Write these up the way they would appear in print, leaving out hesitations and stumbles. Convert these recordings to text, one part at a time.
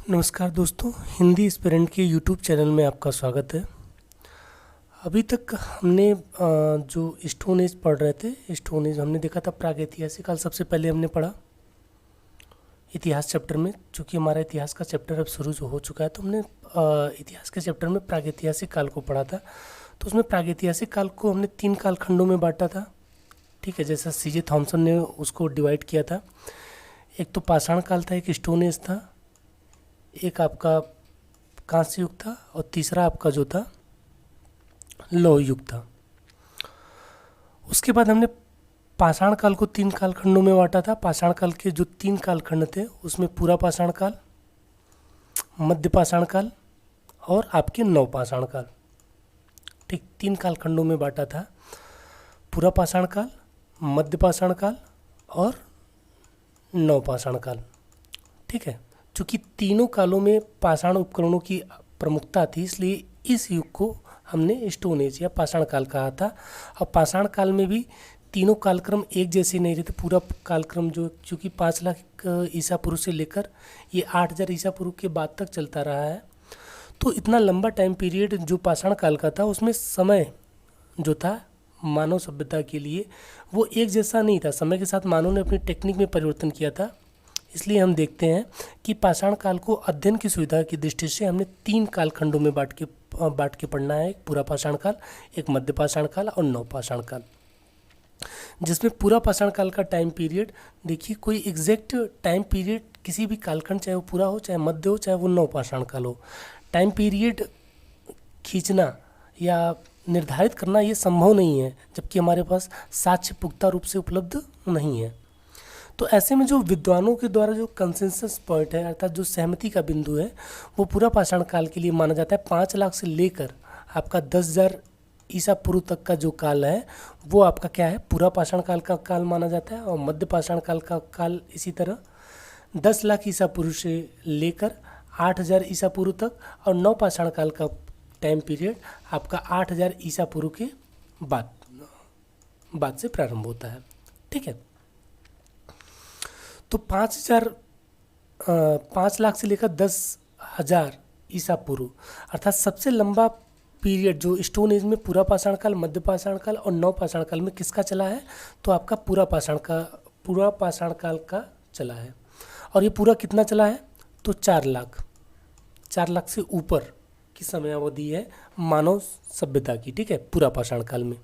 नमस्कार दोस्तों, हिंदी एस्पिरेंट के यूट्यूब चैनल में आपका स्वागत है। अभी तक हमने जो स्टोन एज पढ़ रहे थे, स्टोन एज हमने देखा था प्रागैतिहासिक काल। सबसे पहले हमने पढ़ा इतिहास चैप्टर में। चूँकि हमारा इतिहास का चैप्टर अब शुरू जो हो चुका है, तो हमने इतिहास के चैप्टर में प्रागैतिहासिक काल को पढ़ा था। तो उसमें प्रागैतिहासिक काल को हमने 3 कालखंडों में बांटा था। ठीक है, जैसा सीजे थॉमसन ने उसको डिवाइड किया था। एक तो पाषाण काल था, एक स्टोन एज था, एक आपका कांस्य युग था, और तीसरा आपका जो था लौह युग था। उसके बाद हमने पाषाण काल को 3 कालखंडों में बांटा था। पाषाण काल के जो 3 कालखंड थे उसमें पूरा पाषाण काल, मध्य पाषाण काल और आपके नव पाषाण काल। ठीक, 3 कालखंडों में बांटा था, पूरा पाषाण काल, मध्य पाषाण काल और नव पाषाण काल। ठीक है, चूँकि तीनों कालों में पाषाण उपकरणों की प्रमुखता थी, इसलिए इस युग को हमने स्टोन एज या पाषाण काल कहा था। और पाषाण काल में भी तीनों कालक्रम एक जैसे नहीं रहते। पूरा कालक्रम जो चूँकि 5 लाख ईसा पूर्व से लेकर ये 8000 ईसा पूर्व के बाद तक चलता रहा है, तो इतना लंबा टाइम पीरियड जो पाषाण काल का था, उसमें समय जो था मानव सभ्यता के लिए वो एक जैसा नहीं था। समय के साथ मानव ने अपनी टेक्निक में परिवर्तन किया था। इसलिए हम देखते हैं कि पाषाण काल को अध्ययन की सुविधा की दृष्टि से हमने 3 कालखंडों में बांट के पढ़ना है। एक पूरा पाषाण काल, एक मध्य पाषाण काल और नव पाषाण काल। जिसमें पूरा पाषाण काल का टाइम पीरियड देखिए, कोई एग्जैक्ट टाइम पीरियड किसी भी कालखंड, चाहे वो पूरा हो, चाहे मध्य हो, चाहे वो नव पाषाण काल हो, टाइम पीरियड खींचना या निर्धारित करना ये संभव नहीं है, जबकि हमारे पास साक्ष्य पुख्ता रूप से उपलब्ध नहीं है। तो ऐसे में जो विद्वानों के द्वारा जो कंसेंसस पॉइंट है, अर्थात जो सहमति का बिंदु है, वो पूरा पाषाण काल के लिए माना जाता है। 5 लाख से लेकर आपका 10,000 ईसा पूर्व तक का जो काल है, वो आपका क्या है, पूरा पाषाण काल का काल माना जाता है। और मध्य पाषाण काल का काल इसी तरह 10 लाख ईसा पूर्व से लेकर 8,000 ईसा पूर्व तक, और नव पाषाण काल का टाइम पीरियड आपका 8,000 ईसा पूर्व के बाद से प्रारंभ होता है। ठीक है, तो 5 लाख से लेकर 10,000 ईसा पूर्व, अर्थात सबसे लंबा पीरियड जो स्टोन एज में पूरा पाषाण काल, मध्य पाषाण काल और नव पाषाण काल में किसका चला है, तो आपका पूरा पाषाण काल का चला है। और ये पूरा कितना चला है, तो 4 लाख से ऊपर की समयावधि है मानव सभ्यता की। ठीक है, पूरा पाषाण काल में।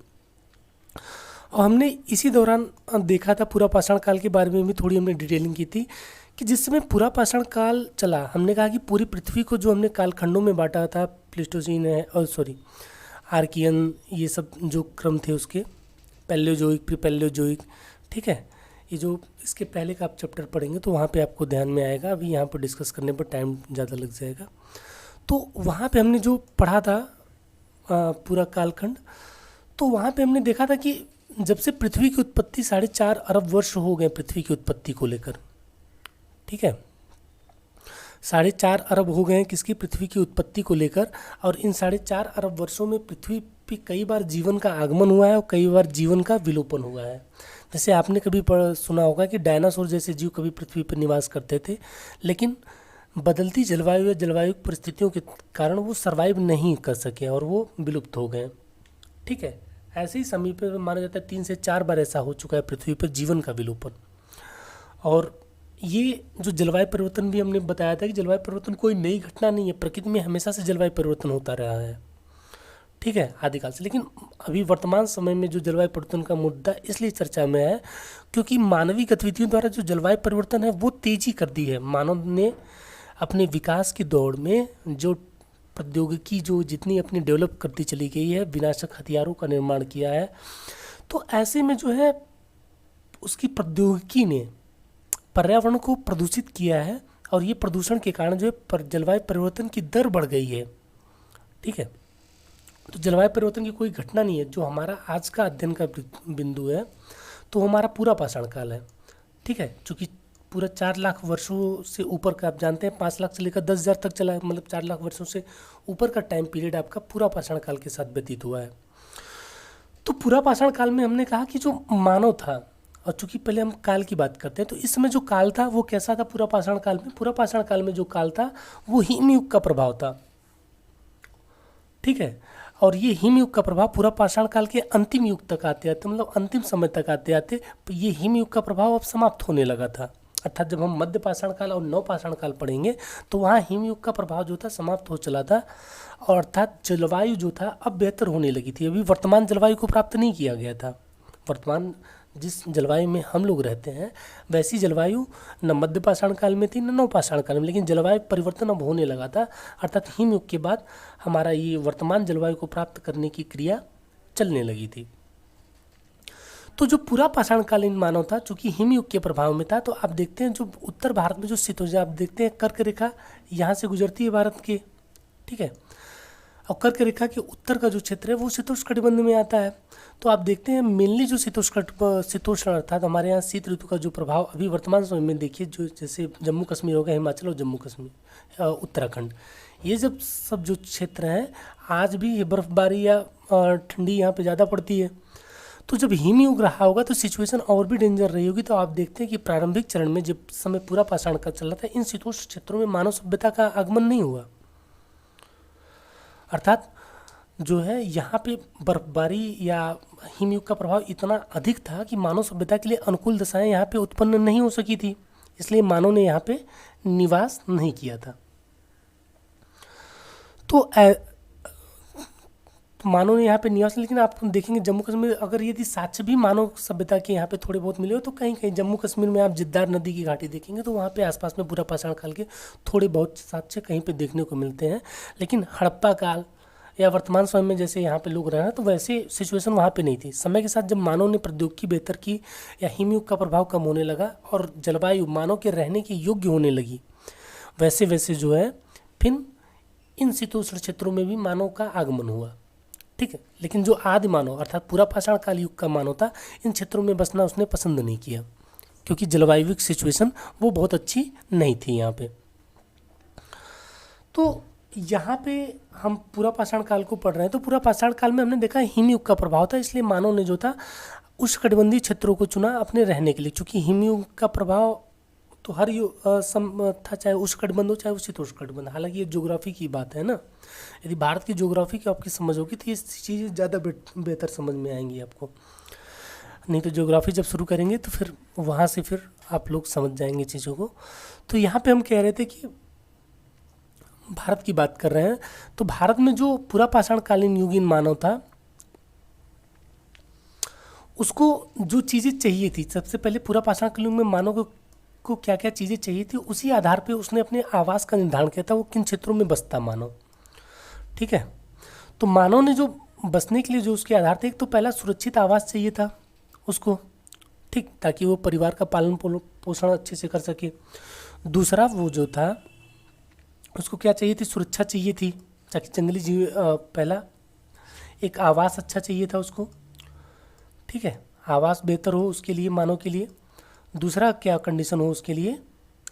और हमने इसी दौरान देखा था, पूरा पाषाण काल के बारे में भी थोड़ी हमने डिटेलिंग की थी कि जिस समय पूरा पाषाण काल चला, हमने कहा कि पूरी पृथ्वी को जो हमने कालखंडों में बांटा था, प्लेस्टोसीन है और आर्कियन, ये सब जो क्रम थे उसके, पैलियोजोइक, प्री पैलियोजोइक। ठीक है, ये जो इसके पहले का आप चैप्टर पढ़ेंगे तो वहाँ पे आपको ध्यान में आएगा। अभी यहाँ पर डिस्कस करने पर टाइम ज़्यादा लग जाएगा। तो वहाँ पे हमने जो पढ़ा था पूरा कालखंड, तो वहाँ पे हमने देखा था कि जब से पृथ्वी की उत्पत्ति 4.5 अरब वर्ष हो गए पृथ्वी की उत्पत्ति को लेकर। ठीक है, 4.5 अरब हो गए हैं किसकी, पृथ्वी की उत्पत्ति को लेकर। और इन 4.5 अरब वर्षों में पृथ्वी पे कई बार जीवन का आगमन हुआ है और कई बार जीवन का विलोपन हुआ है। जैसे आपने कभी सुना होगा कि डायनासोर जैसे जीव कभी पृथ्वी पर निवास करते थे, लेकिन बदलती जलवायु या जलवायु परिस्थितियों के कारण वो सर्वाइव नहीं कर सके और वो विलुप्त हो गए। ठीक है, ऐसे ही समय पे माना जाता है 3 से 4 बार ऐसा हो चुका है पृथ्वी पर जीवन का विलोपन। और ये जो जलवायु परिवर्तन भी हमने बताया था कि जलवायु परिवर्तन कोई नई घटना नहीं है, प्रकृति में हमेशा से जलवायु परिवर्तन होता रहा है। ठीक है, आदिकाल से। लेकिन अभी वर्तमान समय में जो जलवायु परिवर्तन का मुद्दा इसलिए चर्चा में है क्योंकि मानवीय गतिविधियों द्वारा जो जलवायु परिवर्तन है वो तेजी कर दी है। मानव ने अपने विकास की दौड़ में जो प्रौद्योगिकी जो जितनी अपनी डेवलप करती चली गई है, विनाशक हथियारों का निर्माण किया है, तो ऐसे में जो है उसकी प्रौद्योगिकी ने पर्यावरण को प्रदूषित किया है। और ये प्रदूषण के कारण जो है जलवायु परिवर्तन की दर बढ़ गई है। ठीक है, तो जलवायु परिवर्तन की कोई घटना नहीं है। जो हमारा आज का अध्ययन का बिंदु है, तो हमारा पूरा पाषाण काल है। ठीक है, चूँकि पूरा 4 लाख वर्षों से ऊपर का, आप जानते हैं 5 लाख से लेकर 10,000 तक चला है, मतलब 4 लाख वर्षों से ऊपर का टाइम पीरियड आपका पूरा पाषाण काल के साथ व्यतीत हुआ है। तो पूरा पाषाण काल में हमने कहा कि जो मानव था और चूंकि पहले हम काल की बात करते हैं, तो इस समय जो काल था वो कैसा था? पूरा पाषाण काल में, पूरा पाषाण काल में जो काल था वो हिमयुग का प्रभाव था। ठीक है, और ये हिमयुग का प्रभाव पूरा पाषाण काल के अंतिम युग तक आते आते, मतलब अंतिम समय तक आते आते ये हिमयुग का प्रभाव अब समाप्त होने लगा था। अर्थात जब हम मध्य पाषाण काल और नव पाषाण काल पढ़ेंगे तो वहाँ हिमयुग का प्रभाव जो था समाप्त हो चला था, और अर्थात जलवायु जो था अब बेहतर होने लगी थी। अभी वर्तमान जलवायु को प्राप्त नहीं किया गया था। वर्तमान जिस जलवायु में हम लोग रहते हैं वैसी जलवायु न मध्य पाषाण काल में थी न नव पाषाण काल में, लेकिन जलवायु परिवर्तन अब होने लगा था। अर्थात हिमयुग के बाद हमारा ये वर्तमान जलवायु को प्राप्त करने की क्रिया चलने लगी थी। तो जो पूरा पाषाणकालीन मानव था, चूंकि हिमयुग के प्रभाव में था, तो आप देखते हैं जो उत्तर भारत में जो शीतोष्ण, आप देखते हैं कर्क रेखा यहाँ से गुजरती है भारत के, ठीक है, और कर्क रेखा के उत्तर का जो क्षेत्र है वो शीतोष्ण कटिबंध में आता है। तो आप देखते हैं मेनली जो शीतोष्ण अर्थात हमारे यहाँ शीत ऋतु का जो प्रभाव अभी वर्तमान समय में देखिए, जो जैसे जम्मू कश्मीर हो गया, हिमाचल और जम्मू कश्मीर, उत्तराखंड, ये जब सब जो क्षेत्र हैं आज भी बर्फबारी या ठंडी यहाँ पे ज़्यादा पड़ती है। तो जब हिमयुग रहा होगा तो सिचुएशन और भी डेंजर रही होगी। तो आप देखते हैं कि प्रारंभिक चरण में जब समय पूरा पाषाण का चल रहा था, इन शीतोष्ण क्षेत्रों में मानव सभ्यता का आगमन नहीं हुआ। अर्थात जो है यहाँ पे बर्फबारी या हिमयुग का प्रभाव इतना अधिक था कि मानव सभ्यता के लिए अनुकूल दशाएं यहाँ पे उत्पन्न नहीं हो सकी थी, इसलिए मानव ने यहाँ पे निवास नहीं किया था। तो मानव ने यहाँ पे निवास, लेकिन आप देखेंगे जम्मू कश्मीर अगर यदि साक्ष्य भी मानव सभ्यता के यहाँ पे थोड़े बहुत मिले हो तो कहीं कहीं जम्मू कश्मीर में आप जिद्दार नदी की घाटी देखेंगे तो वहाँ पे आसपास में पूरा पाषाण काल के थोड़े बहुत साक्ष्य कहीं पे देखने को मिलते हैं। लेकिन हड़प्पा काल या वर्तमान समय में जैसे यहाँ पे लोग रह रहे हैं तो वैसे सिचुएशन वहाँ पे नहीं थी। समय के साथ जब मानव ने प्रौद्योगिकी बेहतर की या हिमयुग का प्रभाव कम होने लगा और जलवायु मानव के रहने की योग्य होने लगी, वैसे वैसे जो है फिर इन शीतोष्ण क्षेत्रों में भी मानव का आगमन हुआ। ठीक है, लेकिन जो आदि मानव अर्थात पूरा पाषाण काल युग का मानव था, इन क्षेत्रों में बसना उसने पसंद नहीं किया क्योंकि जलवायु सिचुएशन वो बहुत अच्छी नहीं थी यहाँ पे। तो यहाँ पे हम पूरा पाषाण काल को पढ़ रहे हैं, तो पूरा पाषाण काल में हमने देखा हिमयुग का प्रभाव था, इसलिए मानव ने जो था उष्णकटिबंधीय क्षेत्रों को चुना अपने रहने के लिए। चूँकि हिमयुग का प्रभाव तो हर था, चाहे उष्णकटिबंध हो चाहे शीतोष्ण कटिबंध। हालांकि ये ज्योग्राफी की बात है ना, यदि भारत की ज्योग्राफी की आपकी समझ होगी तो ये चीज़ें ज़्यादा बेहतर समझ में आएंगी आपको। नहीं तो ज्योग्राफी जब शुरू करेंगे तो फिर वहाँ से फिर आप लोग समझ जाएंगे चीज़ों को। तो यहाँ पे हम कह रहे थे कि भारत की बात कर रहे हैं, तो भारत में जो पूरा पाषाण कालीन युगीन मानव था उसको जो चीज़ें चाहिए थी, सबसे पहले पूरा पाषाण काल युग में मानव को क्या क्या चीज़ें चाहिए थी, उसी आधार पे उसने अपने आवास का निर्धारण किया था, वो किन क्षेत्रों में बसता मानव। ठीक है, तो मानव ने जो बसने के लिए जो उसके आधार थे, एक तो पहला सुरक्षित आवास चाहिए था उसको, ठीक, ताकि वो परिवार का पालन पोषण अच्छे से कर सके। दूसरा वो जो था उसको क्या चाहिए थी, सुरक्षा चाहिए थी, ताकि जंगली जीव, पहला एक आवास अच्छा चाहिए था उसको। ठीक है, आवास बेहतर हो उसके लिए, मानव के लिए। दूसरा क्या कंडीशन हो उसके लिए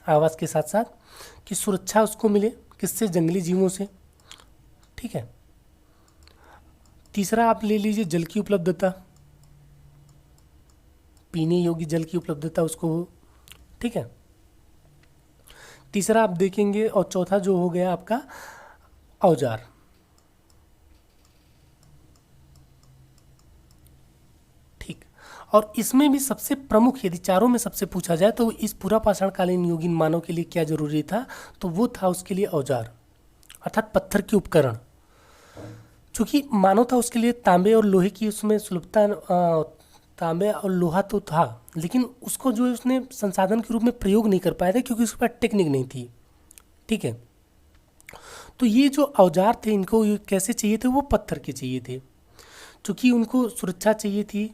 आवास के साथ साथ कि सुरक्षा उसको मिले, किससे, जंगली जीवों से। ठीक है, तीसरा आप ले लीजिए जल की उपलब्धता, पीने योग्य जल की उपलब्धता उसको हो। ठीक है, तीसरा आप देखेंगे, और चौथा जो हो गया आपका औजार। ठीक, और इसमें भी सबसे प्रमुख, यदि चारों में सबसे पूछा जाए तो इस पूरा पाषाण कालीन युगीन मानव के लिए क्या जरूरी था, तो वो था उसके लिए औजार अर्थात पत्थर के उपकरण। चूँकि मानव था उसके लिए तांबे और लोहे की उसमें सुलभता, तांबे और लोहा तो था, लेकिन उसको जो है उसने संसाधन के रूप में प्रयोग नहीं कर पाया था क्योंकि उसके पास टेक्निक नहीं थी। ठीक है, तो ये जो औजार थे इनको कैसे चाहिए थे, वो पत्थर के चाहिए थे। चूँकि उनको सुरक्षा चाहिए थी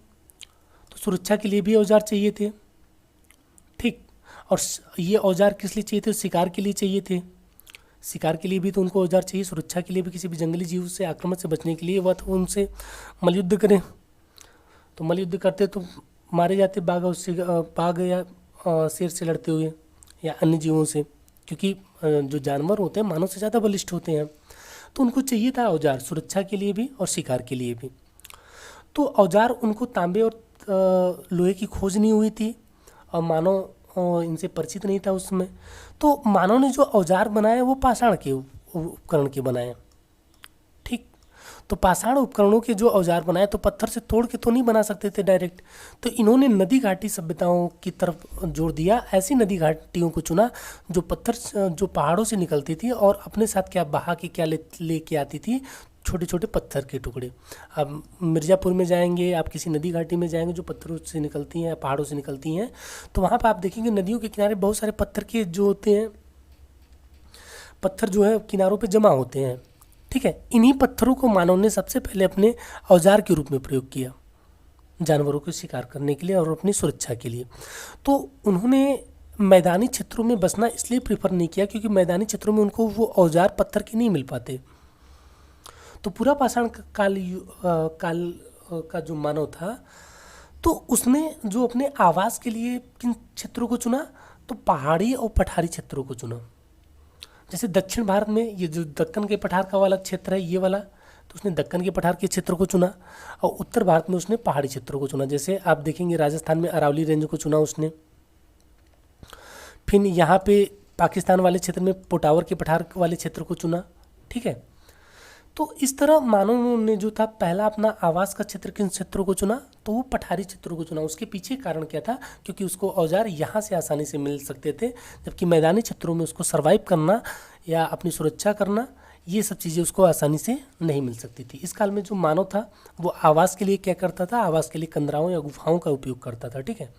तो सुरक्षा के लिए भी औजार चाहिए थे। ठीक, और ये औजार किस लिए चाहिए थे, शिकार के लिए चाहिए थे। शिकार के लिए भी तो उनको औजार चाहिए, सुरक्षा के लिए भी, किसी भी जंगली जीव से आक्रमण से बचने के लिए, वह तो उनसे मलयुद्ध करें, तो मलयुद्ध करते तो मारे जाते बाघ या शेर से लड़ते हुए या अन्य जीवों से, क्योंकि जो जानवर होते हैं मानव से ज़्यादा बलिष्ठ होते हैं। तो उनको चाहिए था औजार, सुरक्षा के लिए भी और शिकार के लिए भी। तो औजार उनको तांबे और लोहे की खोज नहीं हुई थी और मानव इनसे परिचित नहीं था उस समय। तो मानव ने जो औजार बनाए वो पाषाण के उपकरण के बनाए। ठीक, तो पाषाण उपकरणों के जो औजार बनाए तो पत्थर से तोड़ के तो नहीं बना सकते थे डायरेक्ट, तो इन्होंने नदी घाटी सभ्यताओं की तरफ जोर दिया। ऐसी नदी घाटियों को चुना जो जो पहाड़ों से निकलती थी और अपने साथ क्या बहा के क्या लेके आती थी, छोटे छोटे पत्थर के टुकड़े। अब मिर्ज़ापुर में जाएंगे, आप किसी नदी घाटी में जाएंगे जो पत्थरों से निकलती हैं, पहाड़ों से निकलती हैं, तो वहाँ पर आप देखेंगे नदियों के किनारे बहुत सारे पत्थर के जो होते हैं, पत्थर जो है किनारों पे जमा होते हैं। ठीक है, इन्हीं पत्थरों को मानव ने सबसे पहले अपने औजार के रूप में प्रयोग किया जानवरों को शिकार करने के लिए और अपनी सुरक्षा के लिए। तो उन्होंने मैदानी क्षेत्रों में बसना इसलिए प्रेफर नहीं किया क्योंकि मैदानी क्षेत्रों में उनको वो औजार पत्थर के नहीं मिल पाते। तो पूरा पाषाण काल का जो मानव था, तो उसने जो अपने आवास के लिए किन क्षेत्रों को चुना, तो पहाड़ी और पठारी क्षेत्रों को चुना। जैसे दक्षिण भारत में ये जो दक्कन के पठार का वाला क्षेत्र है ये वाला, तो उसने दक्कन के पठार के क्षेत्र को चुना, और उत्तर भारत में उसने पहाड़ी क्षेत्रों को चुना। जैसे आप देखेंगे राजस्थान में अरावली रेंज को चुना उसने, फिर यहाँ पे पाकिस्तान वाले क्षेत्र में पोटावर के पठार वाले क्षेत्र को चुना। ठीक है, तो इस तरह मानव ने जो था पहला अपना आवास का क्षेत्र किन क्षेत्रों को चुना, तो वो पठारी क्षेत्रों को चुना। उसके पीछे कारण क्या था, क्योंकि उसको औजार यहाँ से आसानी से मिल सकते थे, जबकि मैदानी क्षेत्रों में उसको सर्वाइव करना या अपनी सुरक्षा करना, ये सब चीज़ें उसको आसानी से नहीं मिल सकती थी। इस काल में जो मानव था वो आवास के लिए क्या करता था, आवास के लिए कंदराओं या गुफाओं का उपयोग करता था। ठीक है,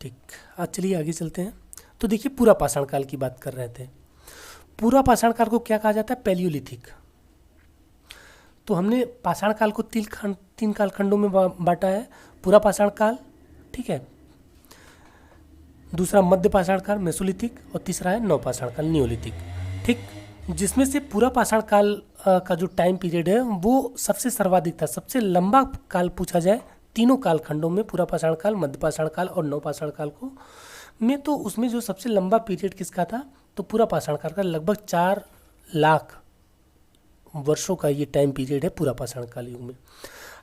ठीक, आज चलिए आगे चलते हैं। तो देखिए पूरा पाषाण काल की बात कर रहे थे। पूरा पाषाण काल को क्या कहा जाता है, पैलियोलिथिक। तो हमने पाषाण काल को तीन कालखंडों में बांटा है। पूरा पाषाण काल, ठीक है, दूसरा मध्य पाषाण काल मेसोलिथिक, और तीसरा है नवपाषाण काल नियोलिथिक। ठीक, जिसमें से पूरा पाषाण काल का जो टाइम पीरियड है वो सबसे सर्वाधिक था। सबसे लंबा काल पूछा जाए तीनों कालखंडों में, पूरा पाषाण काल, मध्य पाषाण काल और नवपाषाण काल को में, तो उसमें जो सबसे लंबा पीरियड किसका था, तो पूरा पाषाण काल का। लगभग 4 लाख वर्षों का ये टाइम पीरियड है पूरा पाषाण काल युग में।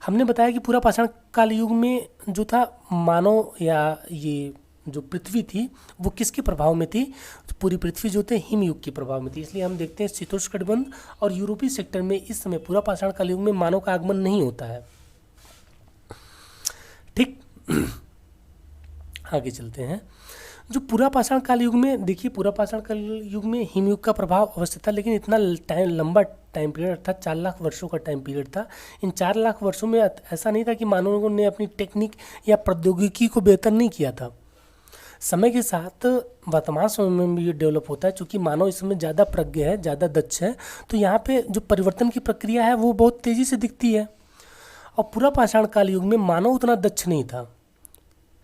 हमने बताया कि पूरा पाषाण काल युग में जो था मानव या ये जो पृथ्वी थी वो किसके प्रभाव में थी, तो पूरी पृथ्वी जो थे हिम युग के प्रभाव में थी। इसलिए हम देखते हैं शीतोष्णकटिबंध और यूरोपीय सेक्टर में इस समय पूरा पाषाण काल युग में मानव का आगमन नहीं होता है। ठीक, आगे चलते हैं। जो पूरा पाषाण काल युग में, देखिए पूरा पाषाण काल युग में हिमयुग का प्रभाव अवश्य था, लेकिन इतना लंबा टाइम पीरियड, अर्थात 4 लाख वर्षों का टाइम पीरियड था। इन 4 लाख वर्षों में ऐसा नहीं था कि मानवों ने अपनी टेक्निक या प्रौद्योगिकी को बेहतर नहीं किया था। समय के साथ वर्तमान समय में भी ये डेवलप होता है, चूँकि मानव इस समय ज़्यादा प्रज्ञ है, ज़्यादा दक्ष है, तो यहाँ पे जो परिवर्तन की प्रक्रिया है वो बहुत तेज़ी से दिखती है। और पूरा पाषाण काल युग में मानव उतना दक्ष नहीं था।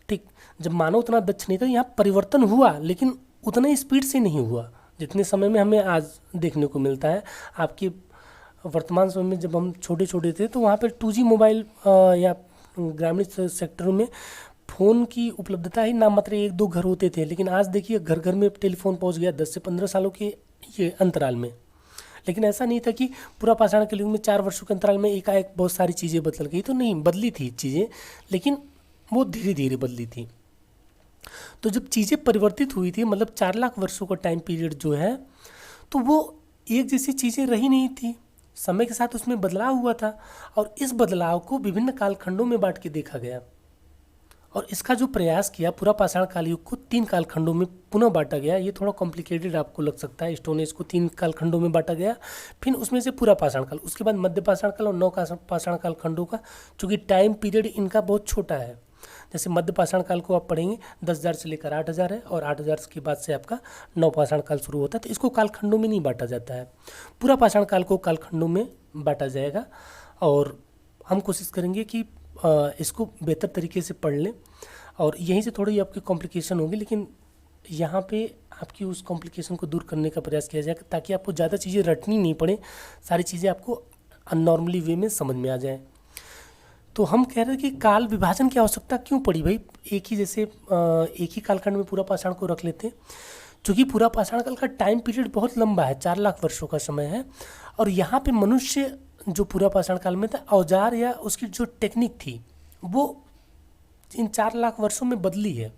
ठीक, जब मानव उतना दक्ष नहीं था, यहाँ परिवर्तन हुआ लेकिन उतने स्पीड से नहीं हुआ जितने समय में हमें आज देखने को मिलता है। आपकी वर्तमान समय में जब हम छोटे छोटे थे तो वहाँ पर 2G मोबाइल या ग्रामीण सेक्टरों में फ़ोन की उपलब्धता ही नाम मात्र 1-2 घर होते थे, लेकिन आज देखिए घर घर में टेलीफोन पहुँच गया 10 से 15 सालों के ये अंतराल में। लेकिन ऐसा नहीं था कि पूरा पाषाण काल युग में 4 वर्षों के अंतराल में एकाएक बहुत सारी चीज़ें बदल गई, तो नहीं, बदली थी चीज़ें, लेकिन वो धीरे धीरे बदली थी। तो जब चीज़ें परिवर्तित हुई थी, मतलब 4 लाख वर्षों का टाइम पीरियड जो है, तो वो एक जैसी चीज़ें रही नहीं थी, समय के साथ उसमें बदलाव हुआ था, और इस बदलाव को विभिन्न कालखंडों में बांट के देखा गया। और इसका जो प्रयास किया, पूरा पाषाण काल युग को 3 कालखंडों में पुनः बांटा गया। ये थोड़ा कॉम्प्लिकेटेड आपको लग सकता है, स्टोन एज को 3 कालखंडों में बांटा गया, फिर उसमें से पूरा पाषाण काल, उसके बाद मध्य पाषाण काल और नव पाषाण काल खंडों का, चूँकि टाइम पीरियड इनका बहुत छोटा है। जैसे मध्य पाषाण काल को आप पढ़ेंगे 10,000 से लेकर 8,000 है, और 8,000 के बाद से आपका नव पाषाण काल शुरू होता है, तो इसको कालखंडों में नहीं बांटा जाता है। पूरा पाषाण काल को कालखंडों में बांटा जाएगा, और हम कोशिश करेंगे कि इसको बेहतर तरीके से पढ़ लें, और यहीं से थोड़ी आपकी कॉम्प्लिकेशन होगी, लेकिन यहाँ पे आपकी उस कॉम्प्लिकेशन को दूर करने का प्रयास किया जाएगा, ताकि आपको ज़्यादा चीज़ें रटनी नहीं पड़े, सारी चीज़ें आपको नॉर्मली वे में समझ में आ जाए। तो हम कह रहे हैं कि काल विभाजन की आवश्यकता क्यों पड़ी भाई, एक ही कालखंड में पूरा पाषाण को रख लेते, क्योंकि पूरा पाषाण काल का टाइम पीरियड बहुत लंबा है, 4 लाख वर्षों का समय है, और यहाँ पे मनुष्य जो पूरा पाषाण काल में था, औजार या उसकी जो टेक्निक थी वो इन 4 लाख वर्षों में बदली है,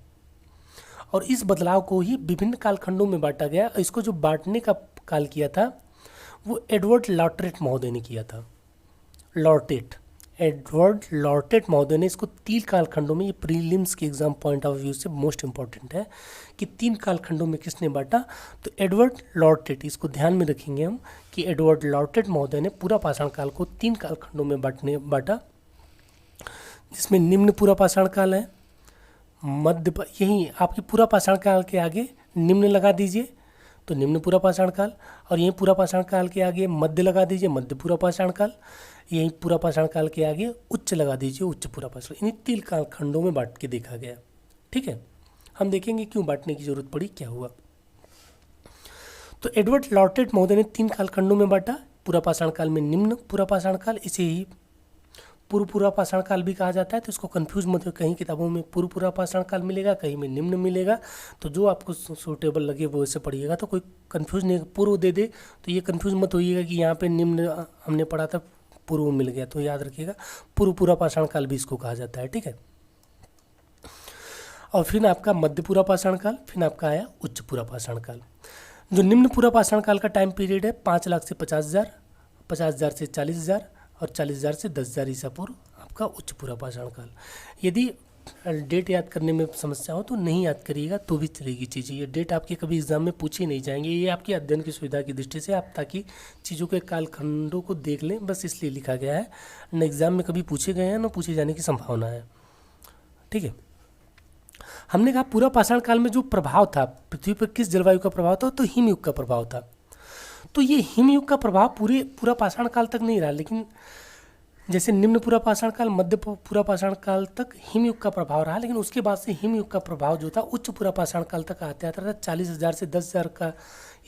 और इस बदलाव को ही विभिन्न कालखंडों में बांटा गया। इसको जो बांटने का काल किया था वो एडवर्ड लॉर्टेट महोदय ने किया था। एडवर्ड लॉर्टेट महोदय ने इसको 3 कालखंडों में, ये प्रीलिम्स के एग्जाम पॉइंट ऑफ व्यू से मोस्ट इंपॉर्टेंट है कि 3 कालखंडों में किसने बांटा, तो एडवर्ड लॉर्टेट, इसको ध्यान में रखेंगे हम कि एडवर्ड लॉर्टेट महोदय ने पूरा पाषाण काल को 3 कालखंडों में बांटा, जिसमें निम्न पूरा पाषाण काल है, यही आपकी पूरा पाषाण काल के आगे निम्न लगा दीजिए तो निम्न पूरा पाषाण काल, और यहीं पूरा पाषाण काल के आगे मध्य लगा दीजिए, मध्य पूरा पाषाण काल, यहीं पूरा पाषाण काल के आगे उच्च लगा दीजिए, उच्च पूरा पाषाण। इन्हीं 3 कालखंडों में बांट के देखा गया। ठीक है, हम देखेंगे क्यों बांटने की जरूरत पड़ी, क्या हुआ। तो एडवर्ड लॉर्टेट महोदय ने 3 कालखंडों में बांटा, पूरा पाषाण काल में निम्न पूरा पाषाण काल, इसे ही पूरा पाषाण काल भी कहा जाता है। तो इसको कंफ्यूज मत हो, कहीं किताबों में पूरा पाषाण काल मिलेगा, कहीं में निम्न मिलेगा, तो जो आपको सूटेबल लगे वो ऐसे पढ़िएगा, तो कोई कंफ्यूज नहीं। पूर्व दे दे तो ये कंफ्यूज मत होइएगा कि यहाँ पे निम्न हमने पढ़ा था पूर्व मिल गया, तो याद रखिएगा पूरा पाषाण काल भी इसको कहा जाता है। ठीक है, और फिर आपका मध्य पूरा पाषाण काल, फिर आपका आया उच्च पूरा पाषाण काल। जो निम्न पूरा पाषाण काल का टाइम पीरियड है 5 लाख से 50,000, 50,000 से 40,000 और 40,000 से 10,000 ईसा पूर्व आपका उच्च पूरा पाषाण काल। यदि डेट याद करने में समस्या हो तो नहीं याद करिएगा तो भी चलेगी चीज़ें, ये डेट आपके कभी एग्जाम में पूछे नहीं जाएंगे, ये आपकी अध्ययन की सुविधा की दृष्टि से आप ताकि चीज़ों के कालखंडों को देख लें, बस इसलिए लिखा गया है। न एग्जाम में कभी पूछे गए हैं न पूछे जाने की संभावना है। ठीक है, हमने कहा पूरा पाषाण काल में जो प्रभाव था पृथ्वी पर किस जलवायु का प्रभाव था, तो हिमयुग का प्रभाव था। तो ये हिमयुग का प्रभाव पूरा पाषाण काल तक नहीं रहा, लेकिन जैसे निम्न पूरा पाषाण काल, मध्य पूरा पाषाण काल तक हिमयुग का प्रभाव रहा, लेकिन उसके बाद से हिमयुग का प्रभाव जो था उच्च पूरा पाषाण काल तक आते आते था। 40,000 से 10,000 का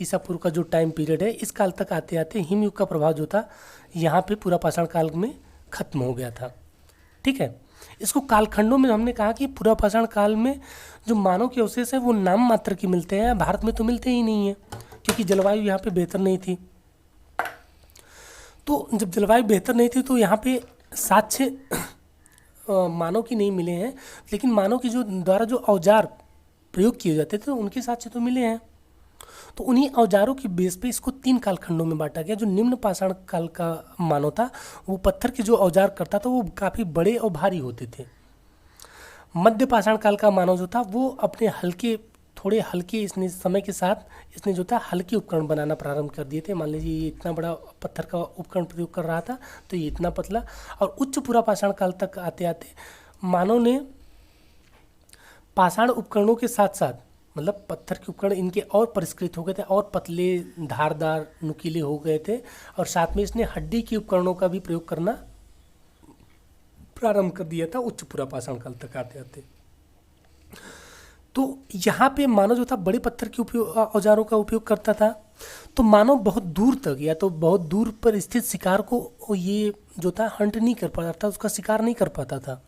ईसा पूर्व का जो टाइम पीरियड है, इस काल तक आते आते हिमयुग का प्रभाव जो था यहाँ पे पूरा पाषाण काल में खत्म हो गया था। ठीक है, इसको कालखंडों में हमने कहा कि पूरा पाषाण काल में जो मानव के अवशेष है वो नाम मात्र के मिलते हैं, भारत में तो मिलते ही नहीं है क्योंकि जलवायु यहाँ पे बेहतर नहीं थी। तो जब जलवायु बेहतर नहीं थी तो यहाँ पे साक्ष्य मानव की नहीं मिले हैं, लेकिन मानव की जो द्वारा जो औजार प्रयोग किए जाते थे उनके साक्ष्य तो मिले हैं। तो उन्हीं औजारों की बेस पे इसको 3 कालखंडों में बांटा गया। जो निम्न पाषाण काल का मानव था वो पत्थर के जो औजार करता था वो काफ़ी बड़े और भारी होते थे। मध्य पाषाण काल का मानव जो था वो अपने थोड़े हल्के इसने समय के साथ इसने जो था हल्के उपकरण बनाना प्रारंभ कर दिए थे। मान लीजिए ये इतना बड़ा पत्थर का उपकरण प्रयोग कर रहा था तो ये इतना पतला, और उच्च पूरा पाषाण काल तक आते आते मानव ने पाषाण उपकरणों के साथ साथ मतलब पत्थर के उपकरण इनके और परिष्कृत हो गए थे और पतले धारदार नुकीले हो गए थे, और साथ में इसने हड्डी के उपकरणों का भी प्रयोग करना प्रारंभ कर दिया था उच्च पूरा पाषाण काल तक आते आते। तो यहाँ पे मानव जो था बड़े पत्थर के औजारों का उपयोग करता था। तो मानव बहुत दूर तक या तो बहुत दूर पर स्थित शिकार को ये जो था हंट नहीं कर पाता था, उसका शिकार नहीं कर पाता था।